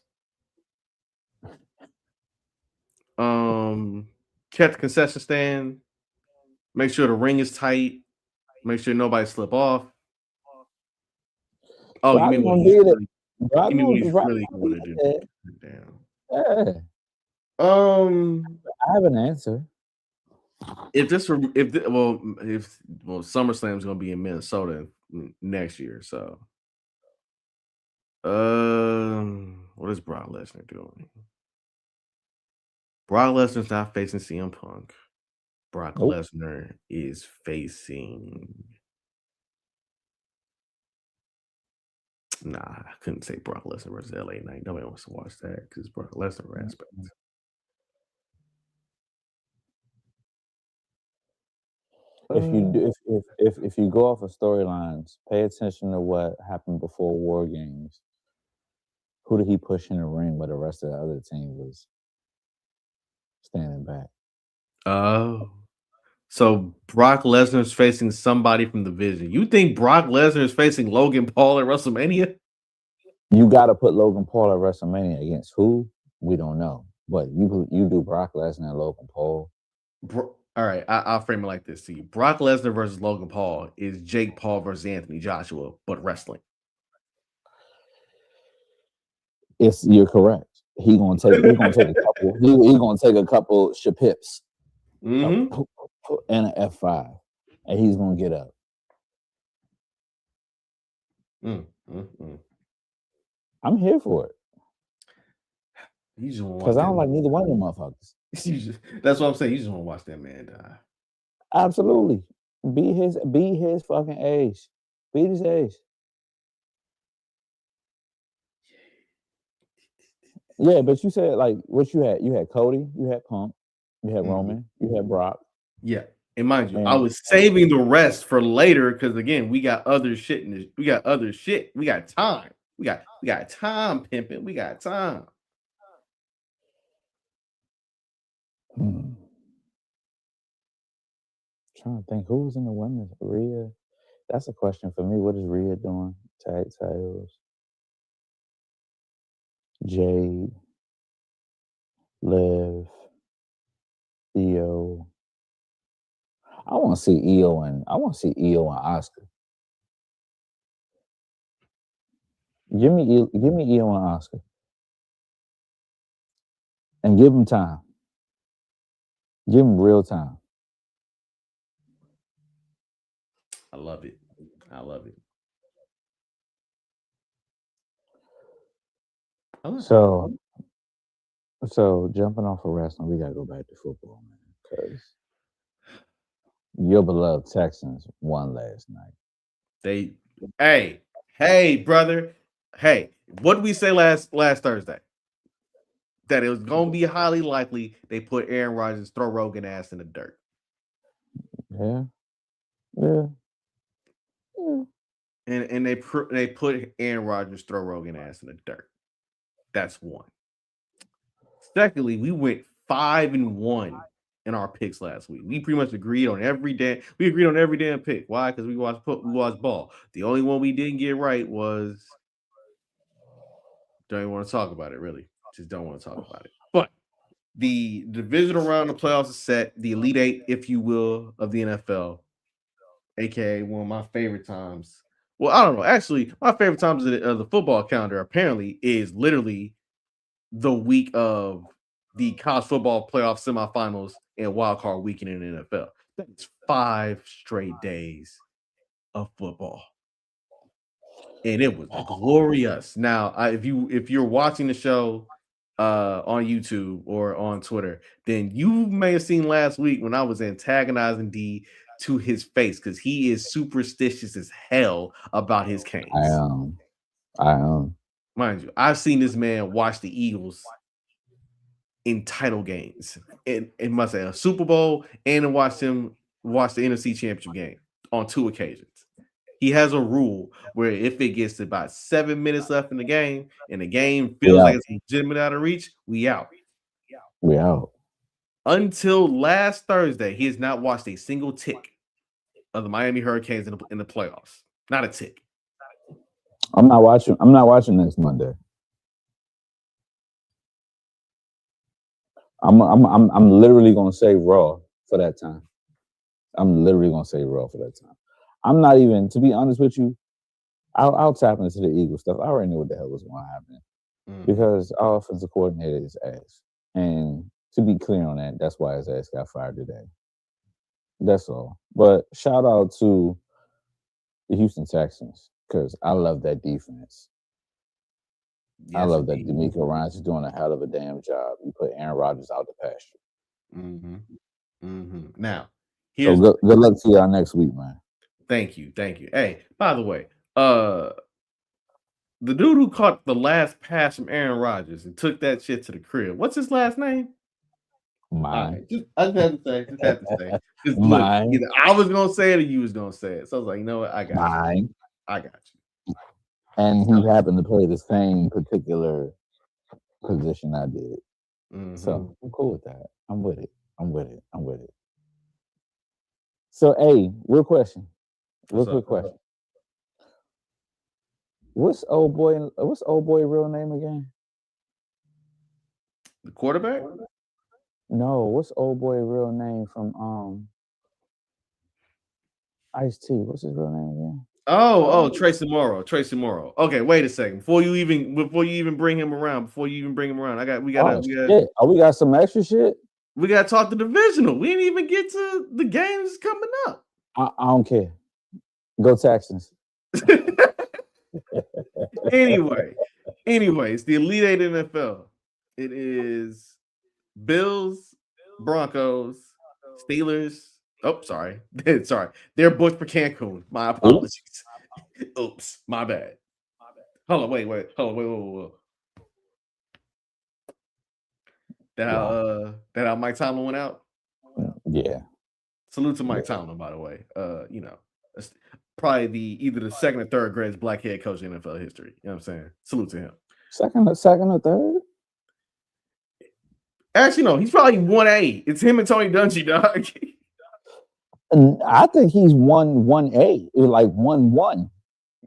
Catch the concession stand. Make sure the ring is tight. Make sure nobody slip off. Oh, you mean what he's really going to do? Damn. Yeah. I have an answer. If SummerSlam is going to be in Minnesota next year, so what is Brock Lesnar doing? Brock Lesnar's not facing CM Punk. Brock Lesnar is facing. Nah, I couldn't say Brock Lesnar versus LA Knight. Nobody wants to watch that because Brock Lesnar aspect. If you go off of storylines, pay attention to what happened before War Games. Who did he push in the ring where the rest of the other team was standing back? Oh. So Brock Lesnar is facing somebody from the Division. You think Brock Lesnar is facing Logan Paul at WrestleMania? You got to put Logan Paul at WrestleMania against who? We don't know. But you do Brock Lesnar and Logan Paul. All right, I'll frame it like this to you. Brock Lesnar versus Logan Paul is Jake Paul versus Anthony Joshua, but wrestling. You're correct. He's gonna take a couple. He's gonna take a couple shapips and an F5, and he's gonna get up. I'm here for it. Because I don't like neither one of them motherfuckers. That's what I'm saying. You just want to watch that man die. Absolutely. Be his fucking age. Beat his age. Yeah, but you said like what you had. You had Cody, you had Punk, you had Mhm. Roman, you had Brock. Yeah. And mind you, I And was saving the rest for later because again, we got other shit in this. We got other shit. We got time. We got time, pimping. We got time. Trying to think who was in the women's. Rhea. That's a question for me. What is Rhea doing? Tag titles. Jade, Liv, Io. I want to see Io and Oscar. Give me Io and Oscar, and give them time. Give them real time. I love it. I love it. So jumping off of wrestling, we gotta go back to football, man, because your beloved Texans won last night. Hey, brother. Hey, what did we say last Thursday? That it was gonna be highly likely they put Aaron Rodgers' throw Rogan ass in the dirt. Yeah. And they put Aaron Rodgers' throw Rogan ass in the dirt. That's one. Secondly, we went 5-1 in our picks last week. We pretty much agreed on every damn pick. Why? Because we watched ball. The only one we didn't get right was don't even want to talk about it, really. Just don't want to talk about it. But the divisional round of playoffs is set, the Elite Eight, if you will, of the NFL, aka one of my favorite times. Well, I don't know. Actually, my favorite times of the football calendar apparently is literally the week of the college football playoff semifinals and wild card weekend in the NFL. That's 5 straight days of football, and it was glorious. Now, if you're watching the show on YouTube or on Twitter, then you may have seen last week when I was antagonizing D to his face because he is superstitious as hell about his Canes. I am. Mind you, I've seen this man watch the Eagles in title games. It must say a Super Bowl and watch the NFC Championship game on 2 occasions. He has a rule where if it gets to about 7 minutes left in the game and the game feels like it's legitimate out of reach, we out. We out. Until last Thursday, he has not watched a single tick of the Miami Hurricanes in the playoffs. Not a tick. I'm not watching next Monday. I'm literally gonna say Raw for that time. I'm not even, to be honest with you, I'll tap into the Eagles stuff. I already knew what the hell was going to happen because our offensive coordinator is ass. And to be clear on that, that's why his ass got fired today. That's all. But shout out to the Houston Texans because I love that defense. Yes, I love that D'Amico Ryans is doing a hell of a damn job. You put Aaron Rodgers out the pasture. Now, so good luck to y'all next week, man. Thank you. Hey, by the way, the dude who caught the last pass from Aaron Rodgers and took that shit to the crib. What's his last name? Mine. Right, I just had to say. Just look, either I was gonna say it or you was gonna say it. So I was like, you know what? I got you. I got you. And he happened to play the same particular position I did. So I'm cool with that. I'm with it. So, hey, real quick question. What's old boy real name again? The quarterback? No, what's old boy real name from Ice-T? What's his real name again? Tracy Morrow. Okay, wait a second. Before you even bring him around, we got some extra shit. We gotta talk the divisional. We didn't even get to the games coming up. I don't care. Go Texans. Anyways, the Elite Eight NFL. It is Bills, Broncos, Steelers. Oh, sorry. They're booked for Cancun. My apologies. Oops, my bad. Hold on, wait. That how Mike Tomlin went out. Yeah. Salute to Mike Tomlin, by the way. That's probably either the second or third greatest black head coach in NFL history. You know what I'm saying? Salute to him. Second or third? Actually, no, he's probably 1A. It's him and Tony Dungy, dog. And I think he's 1A. It was like 1-1.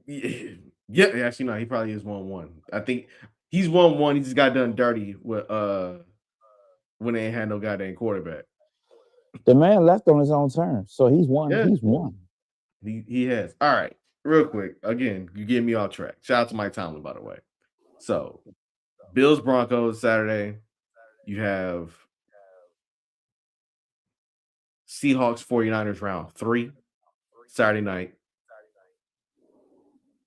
Yeah, actually, no, he probably is 1-1. I think he's 1-1. He just got done dirty with when they ain't had no goddamn quarterback. The man left on his own terms, so he's won. Yeah. He's won. He has. All right, real quick. Again, you get me off track. Shout out to Mike Tomlin, by the way. So, Bills Broncos Saturday. You have Seahawks 49ers round 3 Saturday night.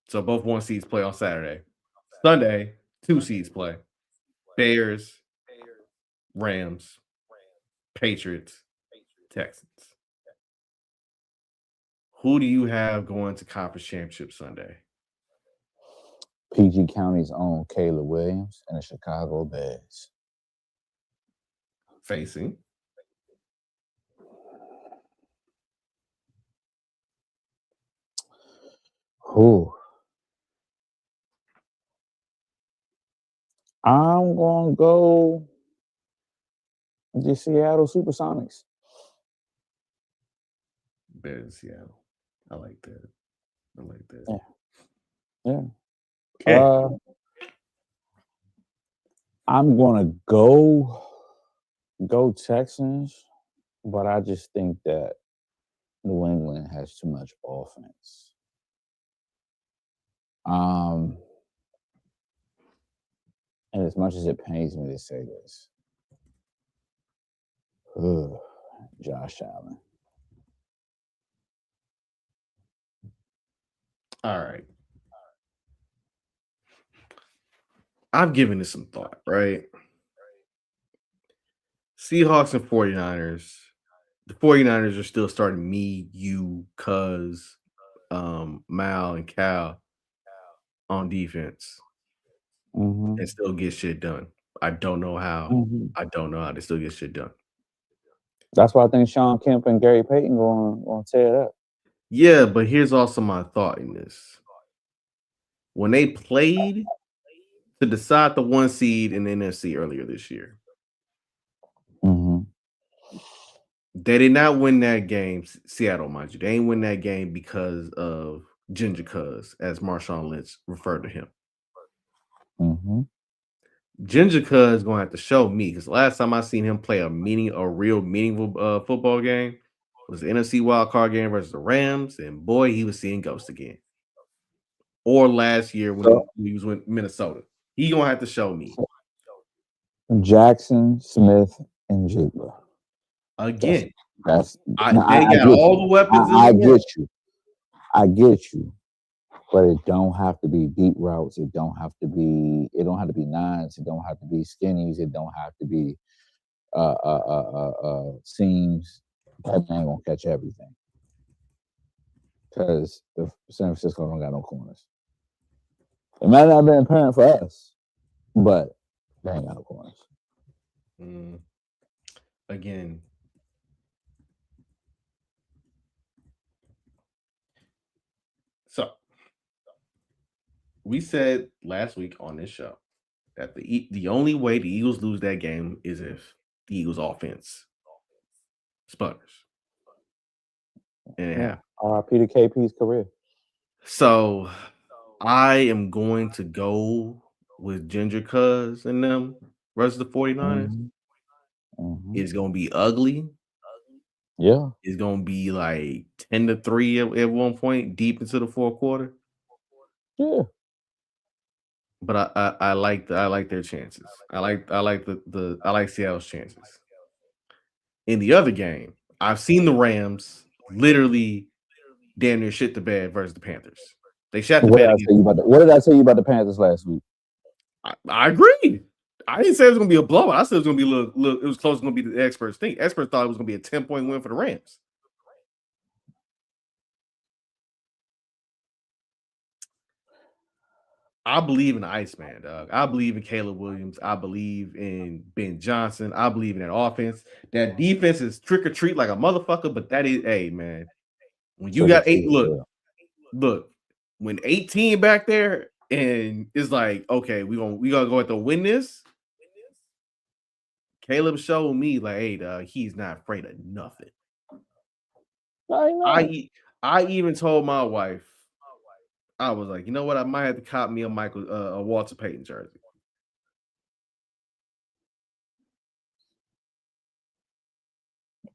So both 1 seeds play on Saturday. Sunday, 2 seeds play. Bears, Rams, Patriots, Texans. Who do you have going to conference championship Sunday? PG County's own Caleb Williams and the Chicago Bears. Facing who? I'm gonna go the Seattle Supersonics. Bears in Seattle. I like that. Yeah. Okay. I'm gonna go Texans, but I just think that New England has too much offense. And as much as it pains me to say this, Josh Allen. All right. I've given this some thought, right? Seahawks and 49ers. The 49ers are still starting me, you, Cuz, Mal, and Cal on defense and still get shit done. I don't know how. I don't know how they still get shit done. That's why I think Sean Kemp and Gary Payton going to tear it up. Yeah, but here's also my thought in this. When they played to decide the 1 seed in the NFC earlier this year, they did not win that game. Seattle, mind you, they ain't win that game because of Ginger Cuz, as Marshawn Lynch referred to him. Ginger Cuz gonna have to show me, because last time I seen him play a real meaningful football game was the NFC wild card game versus the Rams, and boy, he was seeing ghosts again. Or last year when he was with Minnesota, he gonna have to show me. Jackson, Smith, and Jigba. Again, they got all the weapons. I get you, but it don't have to be deep routes. It don't have to be nines. It don't have to be skinnies. It don't have to be seams. That man gonna catch everything because the San Francisco don't got no corners. It might not have been apparent for us, but they ain't got no corners. Again, so we said last week on this show that the only way the Eagles lose that game is if the Eagles offense sputters. And RIP to KP's career. So I am going to go with Ginger Cuz and them versus the 49ers. It's gonna be ugly. Yeah. It's gonna be like 10-3 at one point, deep into the fourth quarter. Yeah. But I like their chances. I like Seattle's chances. In the other game, I've seen the Rams literally damn near shit the bed versus the Panthers. They shot the bed. What did I tell you about the Panthers last week? I agree. I didn't say it was gonna be a blowout. I said it was gonna be a little. It was close. Gonna be the experts think. Experts thought it was gonna be a 10-point win for the Rams. I believe in the Iceman, dog. I believe in Caleb Williams. I believe in Ben Johnson. I believe in that offense. That defense is trick or treat like a motherfucker, but that is, hey man, when you Trick or got treat eight, is real. look, when 18 back there and it's like, okay, we gonna go have to win this. Caleb showed me like, hey, dog, he's not afraid of nothing. No, you I not. e- I even told my wife, I was like, you know what, I might have to cop me a Walter Payton jersey.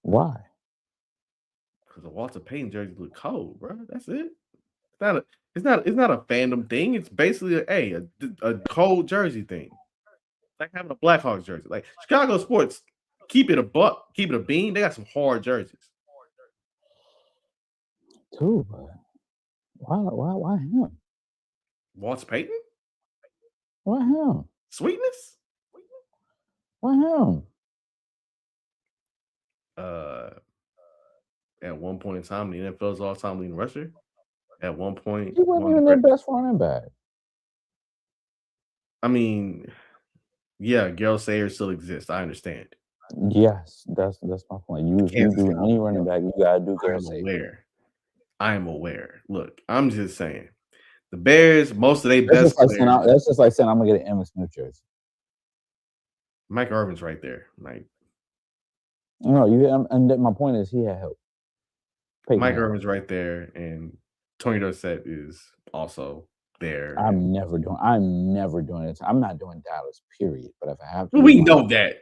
Why? Because the Walter Payton jersey look cold, bro. That's it. It's not a fandom thing. It's basically a cold jersey thing. Like having a Blackhawks jersey. Like Chicago sports, keep it a buck, keep it a bean. They got some hard jerseys. Too, but why him? Walter Payton? Why him? Sweetness? Why him? At one point in time, the NFL's all-time leading rusher. At one point, He wasn't even their best running back. I mean, yeah, Gerald Sayers still exists. I understand. Yes, that's my point. You Kansas do City. any running back, you gotta do I Garrett am Sayers. aware. I am aware. Look, I'm just saying. The Bears, most of their That's best just like players. that's just like saying I'm gonna get an Emmitt Smith jersey. Mike Irvin's right there. Like No, and my point is he had help. Peyton Mike had help. Irvin's right there, and Tony Dorsett is also there. I'm never doing it. I'm not doing Dallas, period. But if I have to, We know that.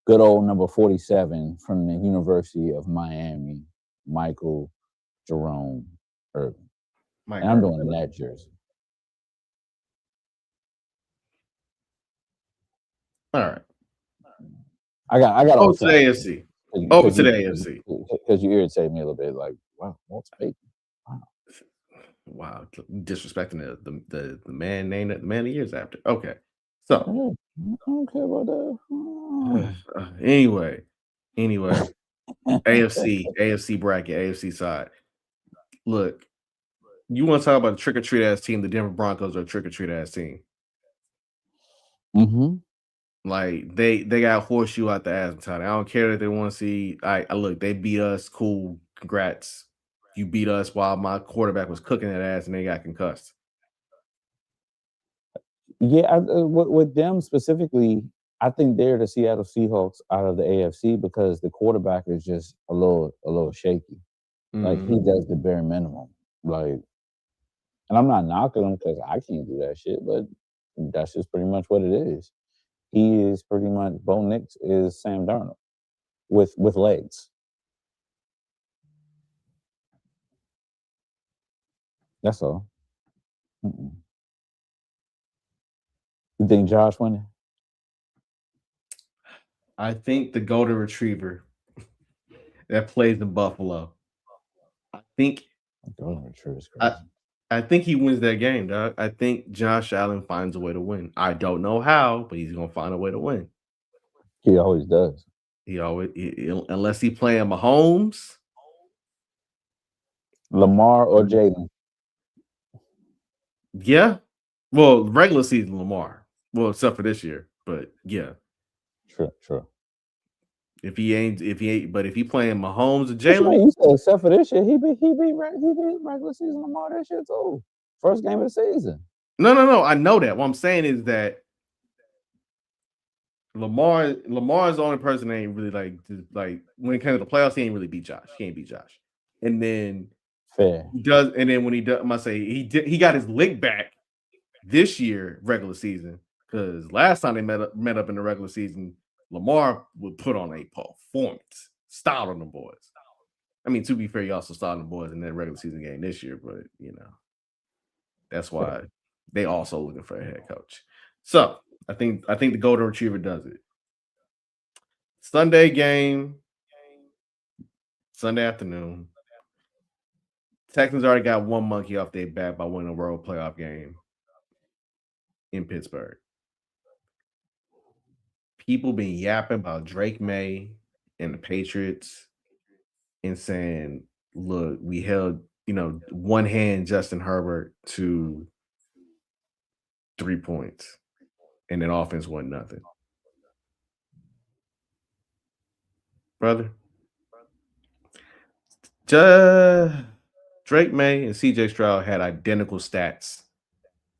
Good old number 47 from the University of Miami, Michael Jerome Irvin. And I'm doing that jersey. All right. I got Over to the AFC. Over to the AFC. Because you irritated me a little bit. Like, wow, Walter Payton. Wow, disrespecting the man named the man of years after. Okay, so I don't care about that. anyway, AFC bracket, AFC side. Look, you want to talk about a trick or treat ass team? The Denver Broncos are a trick or treat ass team. Mm-hmm. Like they got horseshoe out the ass. I don't care that they want to see. I look, they beat us. Cool, congrats. You beat us while my quarterback was cooking that ass and they got concussed. Yeah, with them specifically, I think they're the Seattle Seahawks out of the AFC because the quarterback is just a little shaky. Like he does the bare minimum. Like, and I'm not knocking him because I can't do that shit, but that's just pretty much what it is. He is pretty much Bo Nix is Sam Darnold with legs. That's all. Mm-mm. You think Josh winning? I think the golden retriever that plays in Buffalo. I think golden retriever is crazy. I think he wins that game, dog. I think Josh Allen finds a way to win. I don't know how, but he's gonna find a way to win. He always does. Unless he playing Mahomes, Lamar or Jalen. Yeah. Well, regular season Lamar. Well, except for this year, but yeah. True. If he ain't, but if he playing Mahomes or Jalen, Jalen, you said except for this year, he beat regular season Lamar this year too. First game of the season. No. I know that. What I'm saying is that Lamar's the only person that ain't really like when it comes to the playoffs, he ain't really beat Josh. He ain't beat Josh. And then fair he does, and then when he does, I must say he got his lick back this year regular season because last time they met up in the regular season, Lamar would put on a performance, style on the boys. I mean, to be fair, he also started the boys in that regular season game this year, but that's why they also looking for a head coach. So I think the golden retriever does it. Sunday game, Sunday afternoon. Texans already got one monkey off their back by winning a road playoff game in Pittsburgh. People been yapping about Drake May and the Patriots and saying, look, we held, one hand Justin Herbert to 3 points, and then offense wasn't nothing. Brother, Drake May and CJ Stroud had identical stats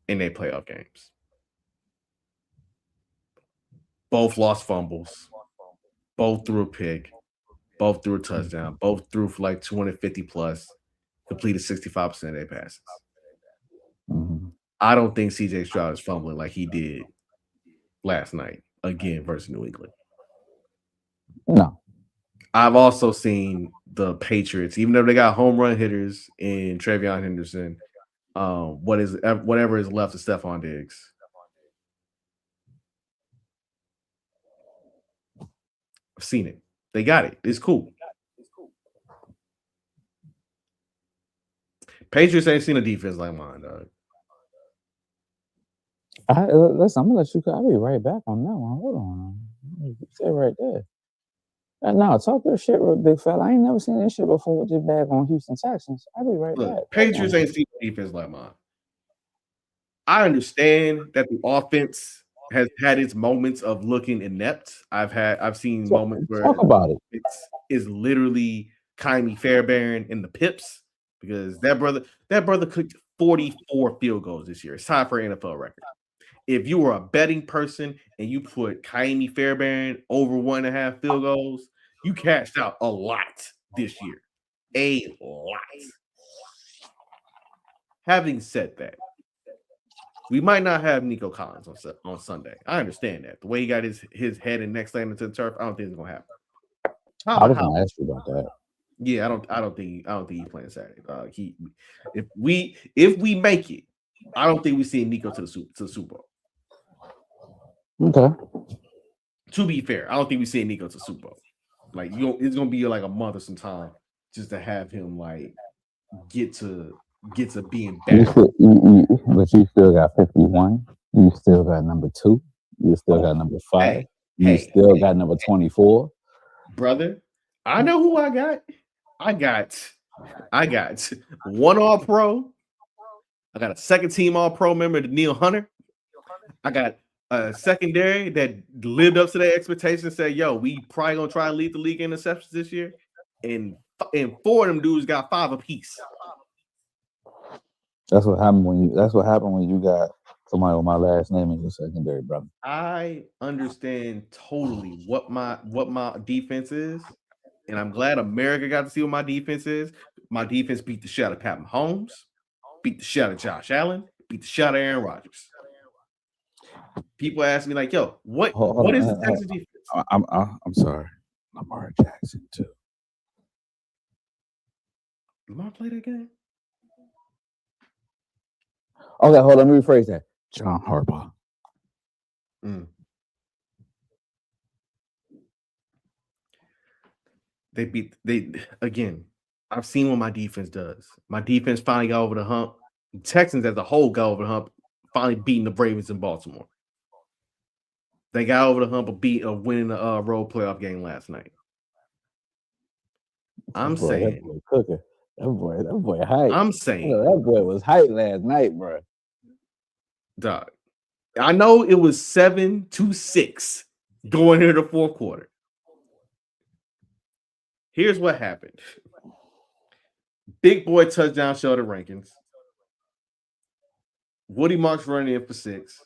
in their playoff games. Both lost fumbles. Both threw a pick. Both threw a touchdown. Both threw for like 250 plus. Completed 65% of their passes. Mm-hmm. I don't think CJ Stroud is fumbling like he did last night again versus New England. No. I've also seen the Patriots, even though they got home run hitters in Travion Henderson, whatever is left of Stephon Diggs. I've seen it. They got it. It's cool. Patriots ain't seen a defense like mine, dog. Listen, I'm gonna let you. I'll be right back on that one. Hold on. Stay right there. No, talk your shit, real big fella. I ain't never seen this shit before with this bag on Houston Texans. I'll be right back. Patriots ain't seen a defense like mine. I understand that the offense has had its moments of looking inept. I've seen moments where talk about it. It's literally Kaimi Fairbairn in the Pips because that brother cooked 44 field goals this year. It's time for an NFL record. If you were a betting person and you put Kaimi Fairbairn over 1.5 field goals, you cashed out a lot this year. A lot. Having said that, we might not have Nico Collins on Sunday. I understand that. The way he got his head and neck slammed into the turf, I don't think it's gonna happen. I was gonna ask you about that. Yeah, I don't think he's playing Saturday. If we make it, I don't think we see Nico to the Super Bowl. Okay. To be fair, I don't think we see Nico to the Super Bowl. Like it's gonna be like a month or some time just to have him like get to being back. But you still got 51. You still got number 2. You still got number 5. You still got number 24. Brother, I know who I got. I got one All-Pro. I got a second team All-Pro member, Daniil Hunter. I got a secondary that lived up to their expectations. Said, "Yo, we probably gonna try to lead the league in interceptions this year." And 4 of them dudes got 5 apiece. That's what happened when you got somebody with my last name in your secondary, brother. I understand totally what my defense is, and I'm glad America got to see what my defense is. My defense beat the shit out of Pat Mahomes, beat the shit out of Josh Allen, beat the shit out of Aaron Rodgers. People ask me like, "Yo, what is the Texas defense?" I'm sorry, Lamar Jackson too. Lamar played that game? Okay, hold on. Let me rephrase that. John Harbaugh. Again, I've seen what my defense does. My defense finally got over the hump. The Texans as a whole got over the hump, finally beating the Ravens in Baltimore. They got over the hump of winning the road playoff game last night. I'm saying that boy cooking. That boy hype. I'm saying that boy was hype last night, bro. Dog. I know it was 7-6 going into the fourth quarter. Here's what happened. Big boy touchdown, Sheldon Rankins. Woody Marks running in for 6.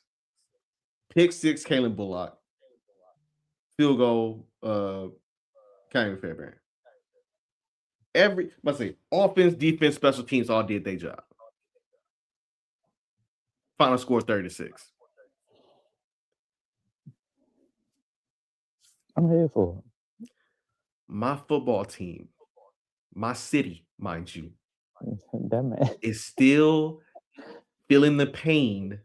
Pick 6, Kalen Bullock. Field goal, Kaimi Fairbairn. Offense, defense, special teams all did their job. Final score 36. I'm here for it. My football team, my city, mind you, that man is still feeling the pain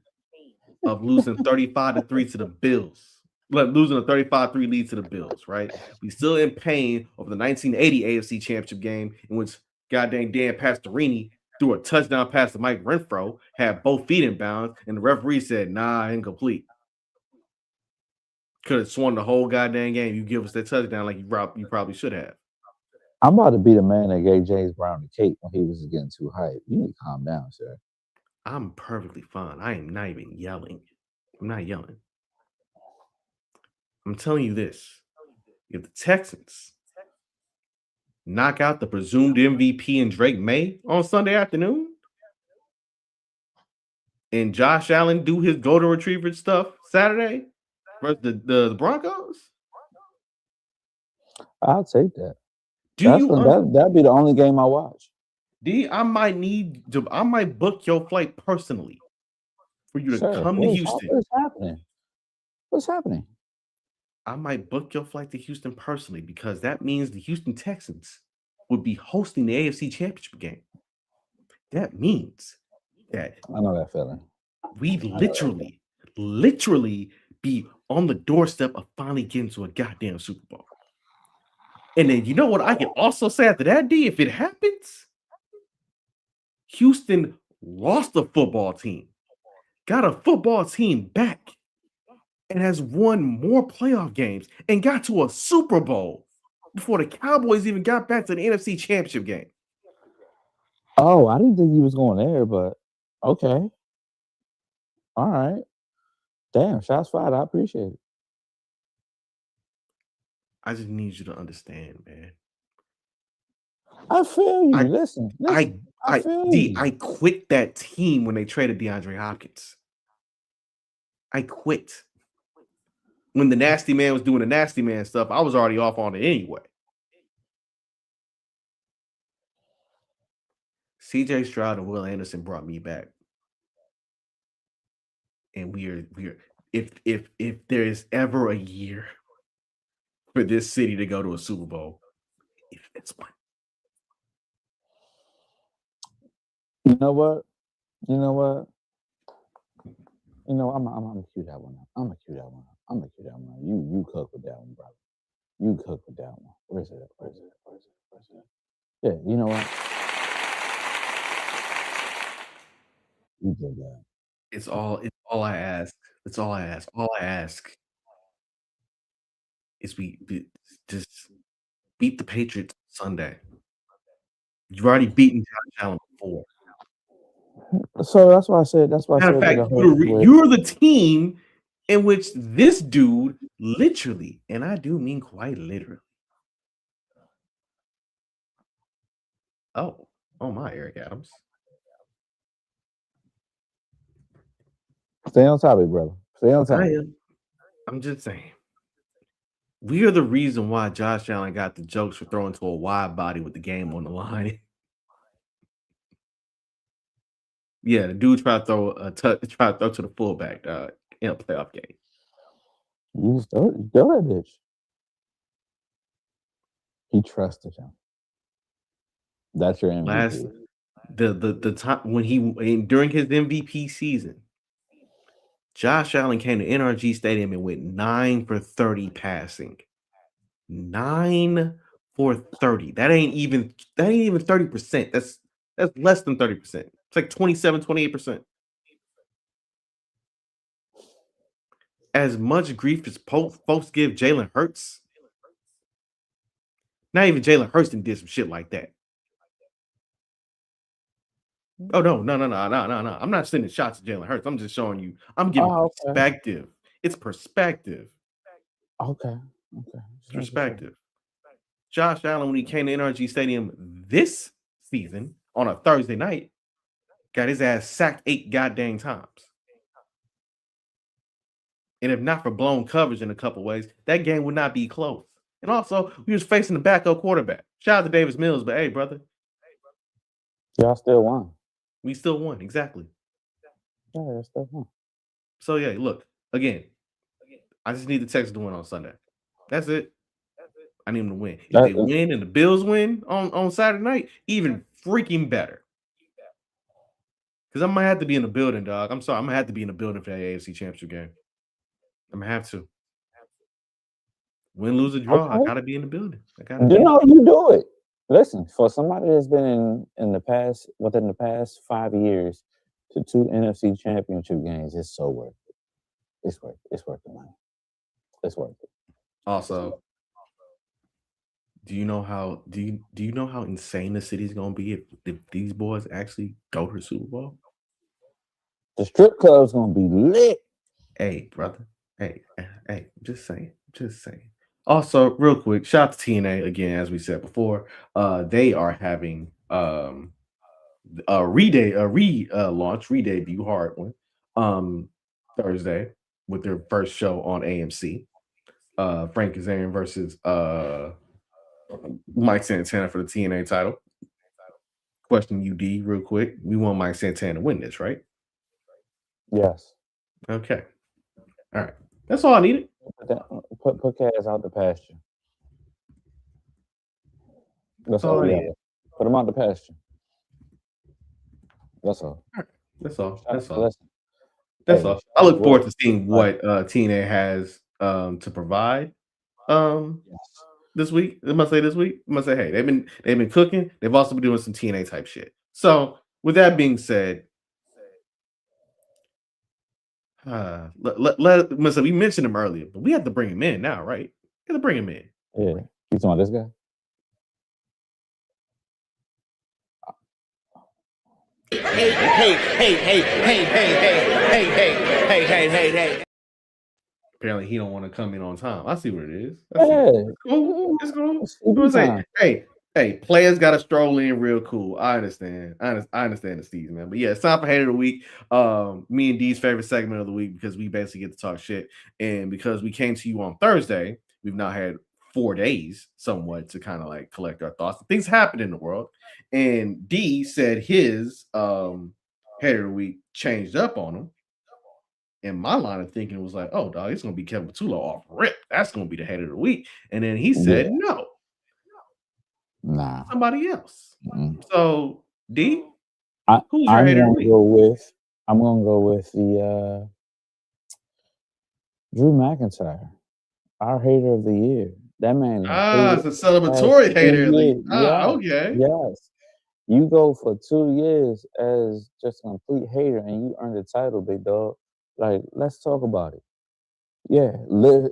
of losing 35-3 to the Bills. Losing a 35-3 lead to the Bills, right? We still in pain over the 1980 AFC Championship game in which goddamn Dan Pastorini threw a touchdown pass to Mike Renfro, had both feet in bounds, and the referee said, "Nah, incomplete." Could have swung the whole goddamn game. You give us that touchdown like you probably should have. I'm about to be the man that gave James Brown the cake when he was getting too hype. You need to calm down, sir. I'm perfectly fine. I am not even yelling. I'm not yelling. I'm telling you this. If the Texans knock out the presumed MVP and Drake May on Sunday afternoon, and Josh Allen do his golden retriever stuff Saturday versus the Broncos, I'll take that. do you That'd be the only game I watch. I might book your flight personally for you to Sir, come to Houston. what is happening? What's happening? I might book your flight to Houston personally because that means the Houston Texans would be hosting the AFC Championship game. That means that I know that feeling. we literally be on the doorstep of finally getting to a goddamn Super Bowl. And then you know what I can also say after that, D? If it happens, Houston lost a football team, got a football team back, and has won more playoff games and got to a Super Bowl before the Cowboys even got back to the NFC Championship game. Oh, I didn't think he was going there, but okay. All right. Damn, shots fired. I appreciate it. I just need you to understand, man. I feel you. Listen. I feel you. I quit that team when they traded DeAndre Hopkins. I quit. When the nasty man was doing the nasty man stuff, I was already off on it anyway. CJ Stroud and Will Anderson brought me back. And we're if there is ever a year for this city to go to a Super Bowl, if it's one. You know what? I'm gonna cue that one up. I'm gonna cue that one up. You cook with that one, brother. You cook with that one. Where's it? Yeah, you know what? You did that. It's all I ask. It's all I ask. All I ask is we just beat the Patriots Sunday. You've already beaten Josh Allen before. So that's why I said. Matter of fact, you're the team in which this dude literally, and I do mean quite literally. Oh my, Eric Adams. Stay on topic, brother. Stay on topic. I'm just saying. We are the reason why Josh Allen got the jokes for throwing to a wide body with the game on the line. Yeah, the dude tried to throw to the fullback in a playoff game. You just throw that bitch. He trusted him. That's your MVP. The time when during his MVP season, Josh Allen came to NRG Stadium and went 9 for 30 passing. 9 for 30. That ain't even 30%. That's less than 30%. It's like 27, 28%. As much grief as folks give Jalen Hurts, not even Jalen Hurts did some shit like that. Oh no. I'm not sending shots at Jalen Hurts. I'm just showing you. I'm giving perspective. It's perspective. Okay. Perspective. Josh Allen, when he came to NRG Stadium this season on a Thursday night, got his ass sacked 8 goddamn times. And if not for blown coverage in a couple ways, that game would not be close. And also, we was facing the backup quarterback. Shout out to Davis Mills, but hey, brother. Y'all still won. We still won, exactly. Yeah, still won. So yeah, look, again, I just need the Texans to win on Sunday. That's it. I need them to win. If they win and the Bills win on Saturday night, even freaking better. Because I might have to be in the building, dog. I'm sorry. I'm going to have to be in the building for that AFC Championship game. I'm going to have to. Win, lose, or draw, I got to be in the building. You do it. Listen, for somebody that's been within the past 5 years to 2 NFC Championship games, it's so worth it. It's worth the money. It's worth it. Also, do you know how insane the city's gonna be if these boys actually go to the Super Bowl? The strip club's gonna be lit. Hey, brother. Hey, just saying. Just saying. Also, real quick, shout out to TNA again, as we said before. They are having a launch, re-debut, hard one, Thursday with their first show on AMC. Frank Kazarian versus Mike Santana for the TNA title. Question you, D, real quick. We want Mike Santana to win this, right? Yes. Okay. All right. That's all I needed. Put Kaz out the pasture. That's all all I we needed. Put him out the pasture. That's all. That's all. That's all. Listen. That's Hey, all. I look forward to seeing what TNA has to provide this week. I must say this week. I must say, hey, they've been cooking. They've also been doing some TNA type shit. So with that being said, we mentioned him earlier, but we have to bring him in now, right? We have to bring him in. Yeah. You talking about this guy? Hey. Apparently, he don't want to come in on time. I see what it is. It's cool. It's cool. Hey, players got to stroll in real cool. I understand. I understand the season, man. But yeah, it's time for Hater of the Week. Me and D's favorite segment of the week, because we basically get to talk shit. And because we came to you on Thursday, we've now had 4 days somewhat to kind of like collect our thoughts. Things happen in the world. And D said his Hater of the Week changed up on him. And my line of thinking was like, oh, dog, it's going to be Kevin Patullo off rip. That's going to be the Hater of the Week. And then he said, no. Nah. Somebody else. So, D, who's your hater of the week? I'm going to go with the Drew McIntyre, our hater of the year. That man. It's a celebratory hater of the year. Okay. Yes. You go for 2 years as just a complete hater and you earned the title, big dog. Like, let's talk about it. Yeah,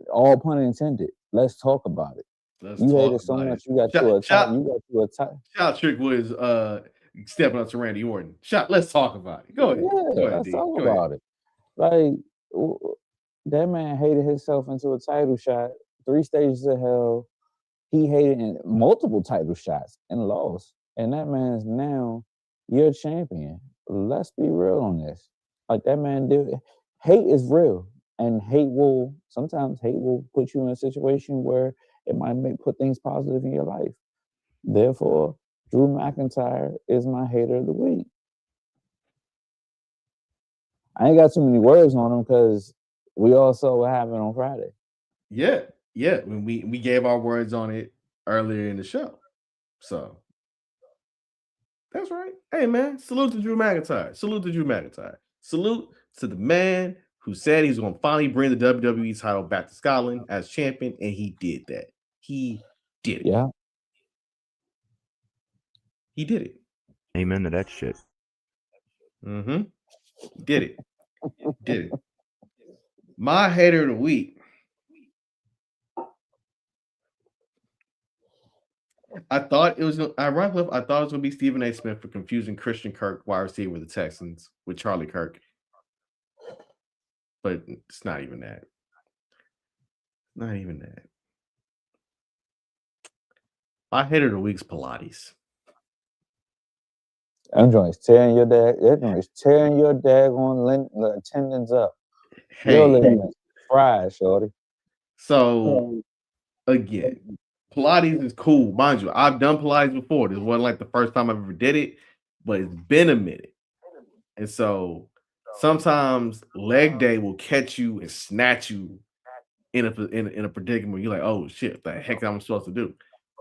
all pun intended. Let's talk about it. You hated so much, you got to a title. Shout Trick was stepping up to Randy Orton. Let's talk about it. Go ahead. Let's talk about it. Like, that man hated himself into a title shot, 3 stages of hell. He hated in multiple title shots and lost. And that man is now your champion. Let's be real on this. Like, that man did. Hate is real. And sometimes hate will put you in a situation where it might put things positive in your life. Therefore, Drew McIntyre is my hater of the week. I ain't got too many words on him because we all saw what happened on Friday. Yeah. When we gave our words on it earlier in the show. So that's right. Hey, man, salute to Drew McIntyre. Salute to the man who said he's going to finally bring the WWE title back to Scotland as champion, and he did that. He did it. Yeah. He did it. Amen to that shit. Did it. My hater of the week. I thought it was going to be Stephen A. Smith for confusing Christian Kirk, wide receiver with the Texans, with Charlie Kirk. But it's not even that. My hater of the week's Pilates. That joint's tearing your daggone tendons up. Hey, your ligaments fried, shorty. So again, Pilates is cool. Mind you, I've done Pilates before. This wasn't like the first time I've ever did it, but it's been a minute. And so sometimes leg day will catch you and snatch you in a predicament where you're like, oh shit, what the heck am I supposed to do?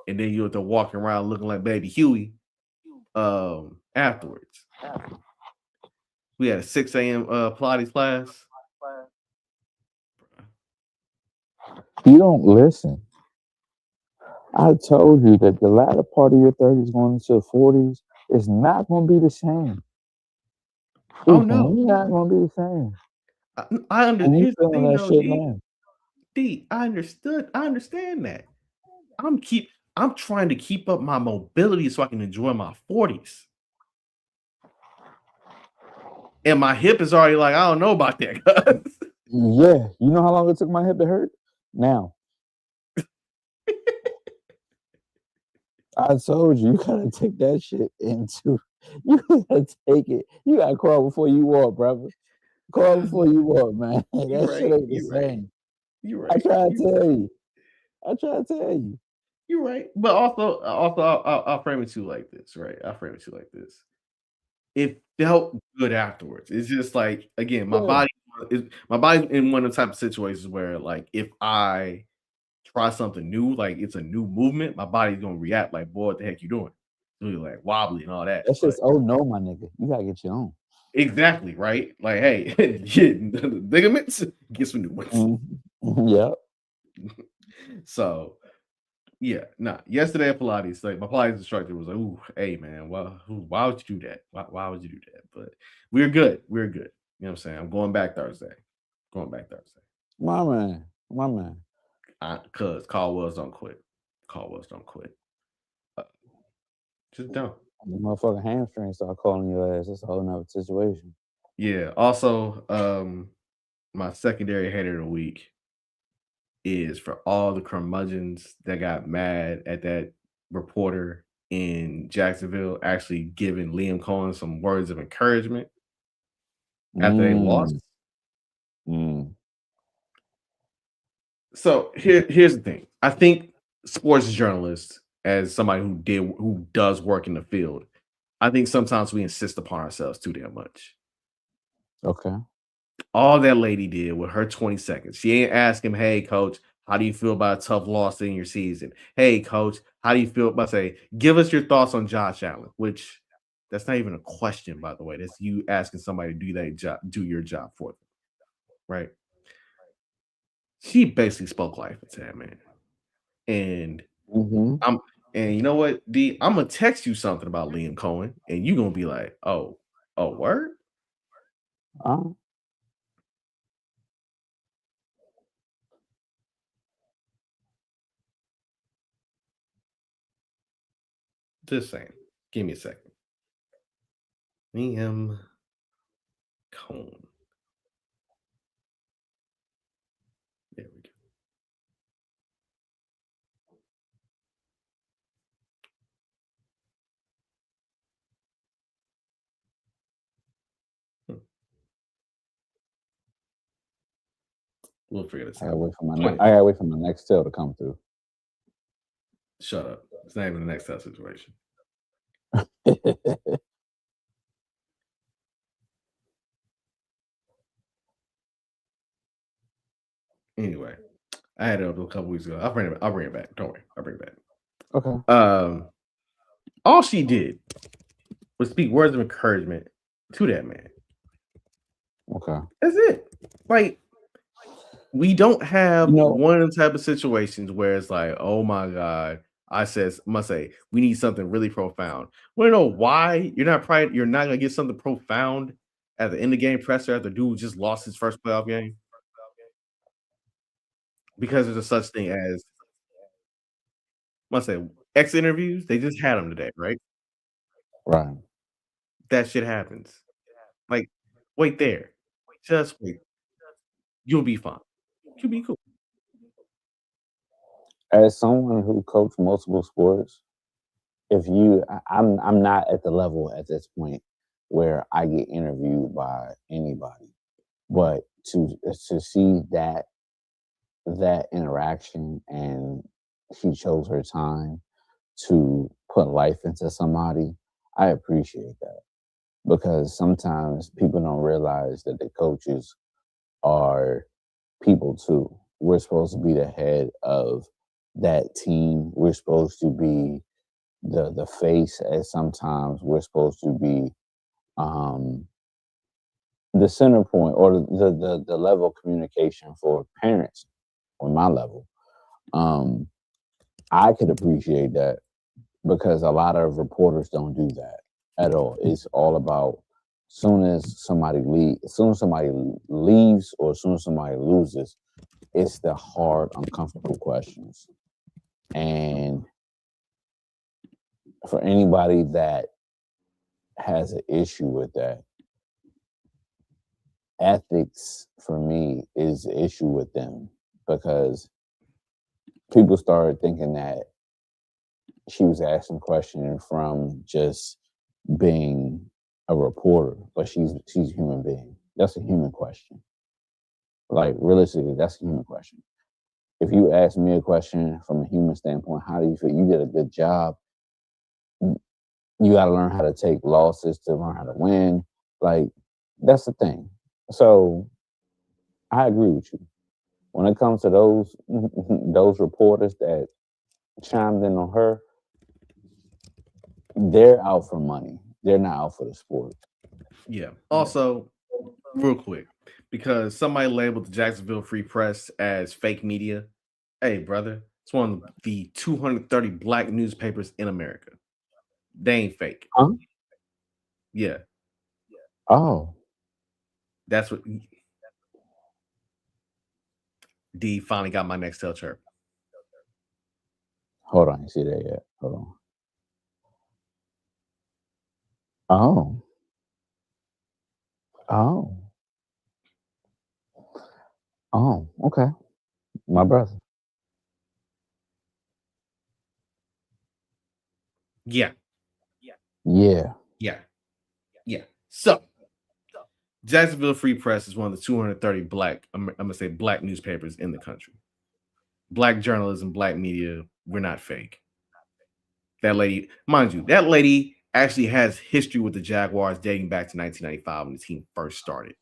And then you have to walk around looking like Baby Huey afterwards. We had a 6 a.m. Pilates class. You don't listen. I told you that the latter part of your 30s going into the 40s is not going to be the same. Oh no, not going to be the same. I understand. Here's the thing, though, D. I understand that. I'm trying to keep up my mobility so I can enjoy my 40s. and my hip is already like, I don't know about that. Yeah, you know how long it took my hip to hurt? Now, I told you, you gotta take that shit into. You gotta take it. You gotta crawl before you walk, brother. Crawl before you walk, man. You That shit right. ain't the You right. same. You I right. try to You tell you. I try to tell you. you're right. But also, I'll frame it to you like this, right? I'll frame it to you like this. It felt good afterwards. It's just like, again, Yeah, my body's in one of the type of situations where, like, if I try something new, like it's a new movement, my body's gonna react like, boy, what the heck you doing? Really like wobbly and all that. that's But just oh no, my nigga. You gotta get your own. exactly, right? Like, hey, get ligaments, get some new ones. Yep. So yeah, nah. Yesterday at Pilates, like my Pilates instructor was like, "Ooh, hey man, why would you do that? Why would you do that?" But we're good. We're good. You know what I'm saying? I'm going back Thursday. Going back Thursday. My man. My man. Cause Caldwell's don't quit. Caldwell's don't quit. Uh, just don't. The motherfucking hamstring start calling your ass. That's a whole nother situation. Yeah. Also, my secondary hater of the week is for all the curmudgeons that got mad at that reporter in Jacksonville actually giving Liam Cohen some words of encouragement after they lost. Mm, mm. So here's the thing. I think sports journalists, as somebody who does work in the field, I think sometimes we insist upon ourselves too damn much. Okay. All that lady did with her 20 seconds. She ain't ask him, hey coach, how do you feel about a tough loss in your season? Hey coach, how do you feel about say, give us your thoughts on Josh Allen, which that's not even a question, by the way. That's you asking somebody to do that job, do your job for them, right? She basically spoke life into that man. And Mm-hmm. I'm and you know what, D, I'm gonna text you something about Liam Cohen, and you're gonna be like, oh, word? Uh, Just saying. Give me a second. Liam Cohen. There we go. Hmm. We'll figure this I gotta out. wait for my Anyway, I gotta wait for my next sale to come through. shut up. It's not even the next test situation. Anyway, I had it up a couple weeks ago. I'll bring it back. Don't worry. I'll bring it back. Okay. Um, all she did was speak words of encouragement to that man. Okay. That's it. Like, we don't You have know, one of the type of situations where it's like, oh my God, must say, we need something really profound. We don't know why you're not gonna get something profound at the end of game presser after dude just lost his first playoff game because there's a such thing as must say X interviews, they just had them today, right? right. That shit happens. Like, wait there. Just wait. You'll be fine. You'll be cool. As someone who coached multiple sports, if you I'm not at the level at this point where I get interviewed by anybody. But to see that interaction and she chose her time to put life into somebody, I appreciate that because sometimes people don't realize that the coaches are people too. We're supposed to be the head of that team. We're supposed to be the face, as sometimes we're supposed to be um, the center point or the level of communication for parents on my level. Um, I could appreciate that because a lot of reporters don't do that at all. It's all about as soon as somebody leaves or as soon as somebody loses, it's the hard, uncomfortable questions. And for anybody that has an issue with that, ethics for me is the issue with them, because people started thinking that she was asking questions from just being a reporter, but she's a human being. That's a human question. Like, realistically, that's a human question. If you ask me a question from a human standpoint, how do you feel? You did a good job. You got to learn how to take losses to learn how to win. Like, that's the thing. So I agree with you. When it comes to those those reporters that chimed in on her, they're out for money. They're not out for the sport. Yeah. Also, real quick, because somebody labeled the Jacksonville Free Press as fake media. Hey, brother, it's one of the 230 black newspapers in America. They ain't fake. Huh? Yeah, Oh, that's what D finally got my next tail chirp. hold on. You see that yet? Hold on. Oh. Oh. Oh, okay. My brother. Yeah, Yeah. yeah, yeah. So, Jacksonville Free Press is one of the 230 black, I'm gonna say black newspapers in the country. Black journalism, black media, we're not fake. That lady, mind you, that lady actually has history with the Jaguars dating back to 1995 when the team first started.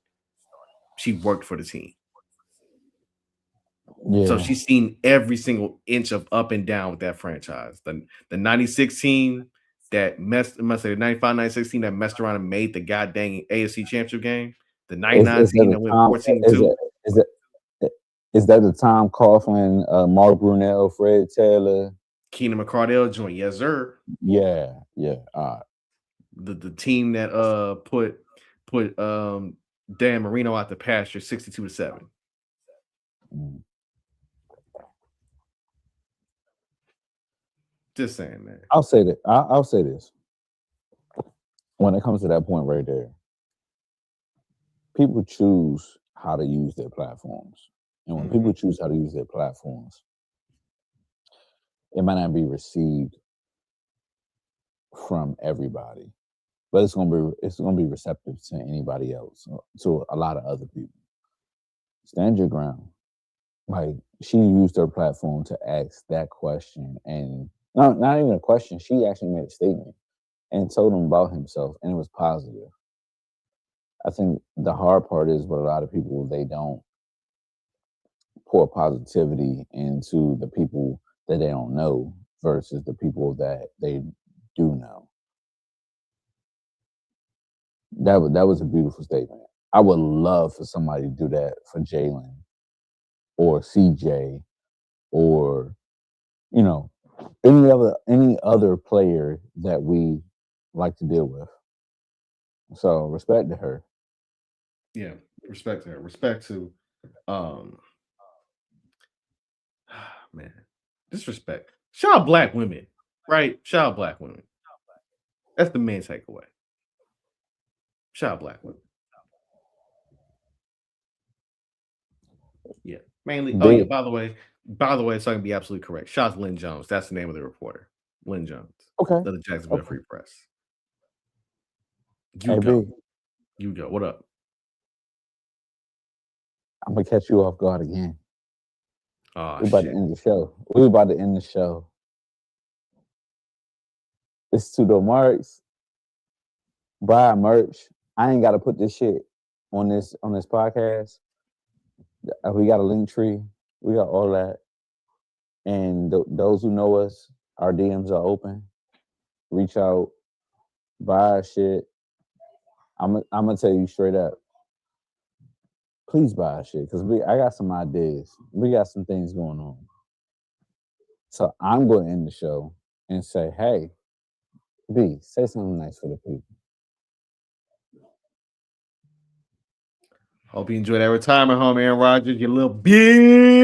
She worked for the team. So Yeah. she's seen every single inch of up and down with that franchise. The 96 team that must say the 95, 96 team that messed around and made the goddamn AFC championship game. The 99 Is that team the that went Tom? 14-2. Is that the Tom Coughlin, Mark Brunell, Fred Taylor? Keenan McCardell joint, yes, sir. Yeah. Yeah. The team that put Dan Marino out the pasture 62-7. Mm. Just saying, man. I'll say that. I'll say this. When it comes to that point right there, people choose how to use their platforms. And when people choose how to use their platforms, it might not be received from everybody, but it's gonna be receptive to anybody else, to a lot of other people. Stand your ground. Like, she used her platform to ask that question, and not even a question. She actually made a statement and told him about himself, and it was positive. I think the hard part is with a lot of people, they don't pour positivity into the people that they don't know versus the people that they do know. That was a beautiful statement. I would love for somebody to do that for Jalen or CJ or, you know, any other player that we like to deal with. So respect to her. Yeah, respect to her. Respect to man, disrespect. Shout out black women, right? Shout out black women. That's the main takeaway. Shout out black women. Yeah, mainly. Oh yeah. Big. By the way, so I can be absolutely correct. Shout out to Lynn Jones. That's the name of the reporter, Lynn Jones, Okay. of the Jacksonville Okay. Free Press. Hey, You go. Big. You go. What up? I'm gonna catch you off guard again. Oh We about to shit. end the show. We about to end the show. It's 2DopeMarks. Buy merch. I ain't got to put this shit on this podcast. We got a link tree. We got all that. And those who know us, our DMs are open. Reach out, buy shit. I'm gonna tell you straight up. Please buy shit, because I got some ideas. We got some things going on. So I'm going to end the show and say, hey, B, say something nice for the people. Hope you enjoyed that retirement home, Aaron Rodgers. You little bitch.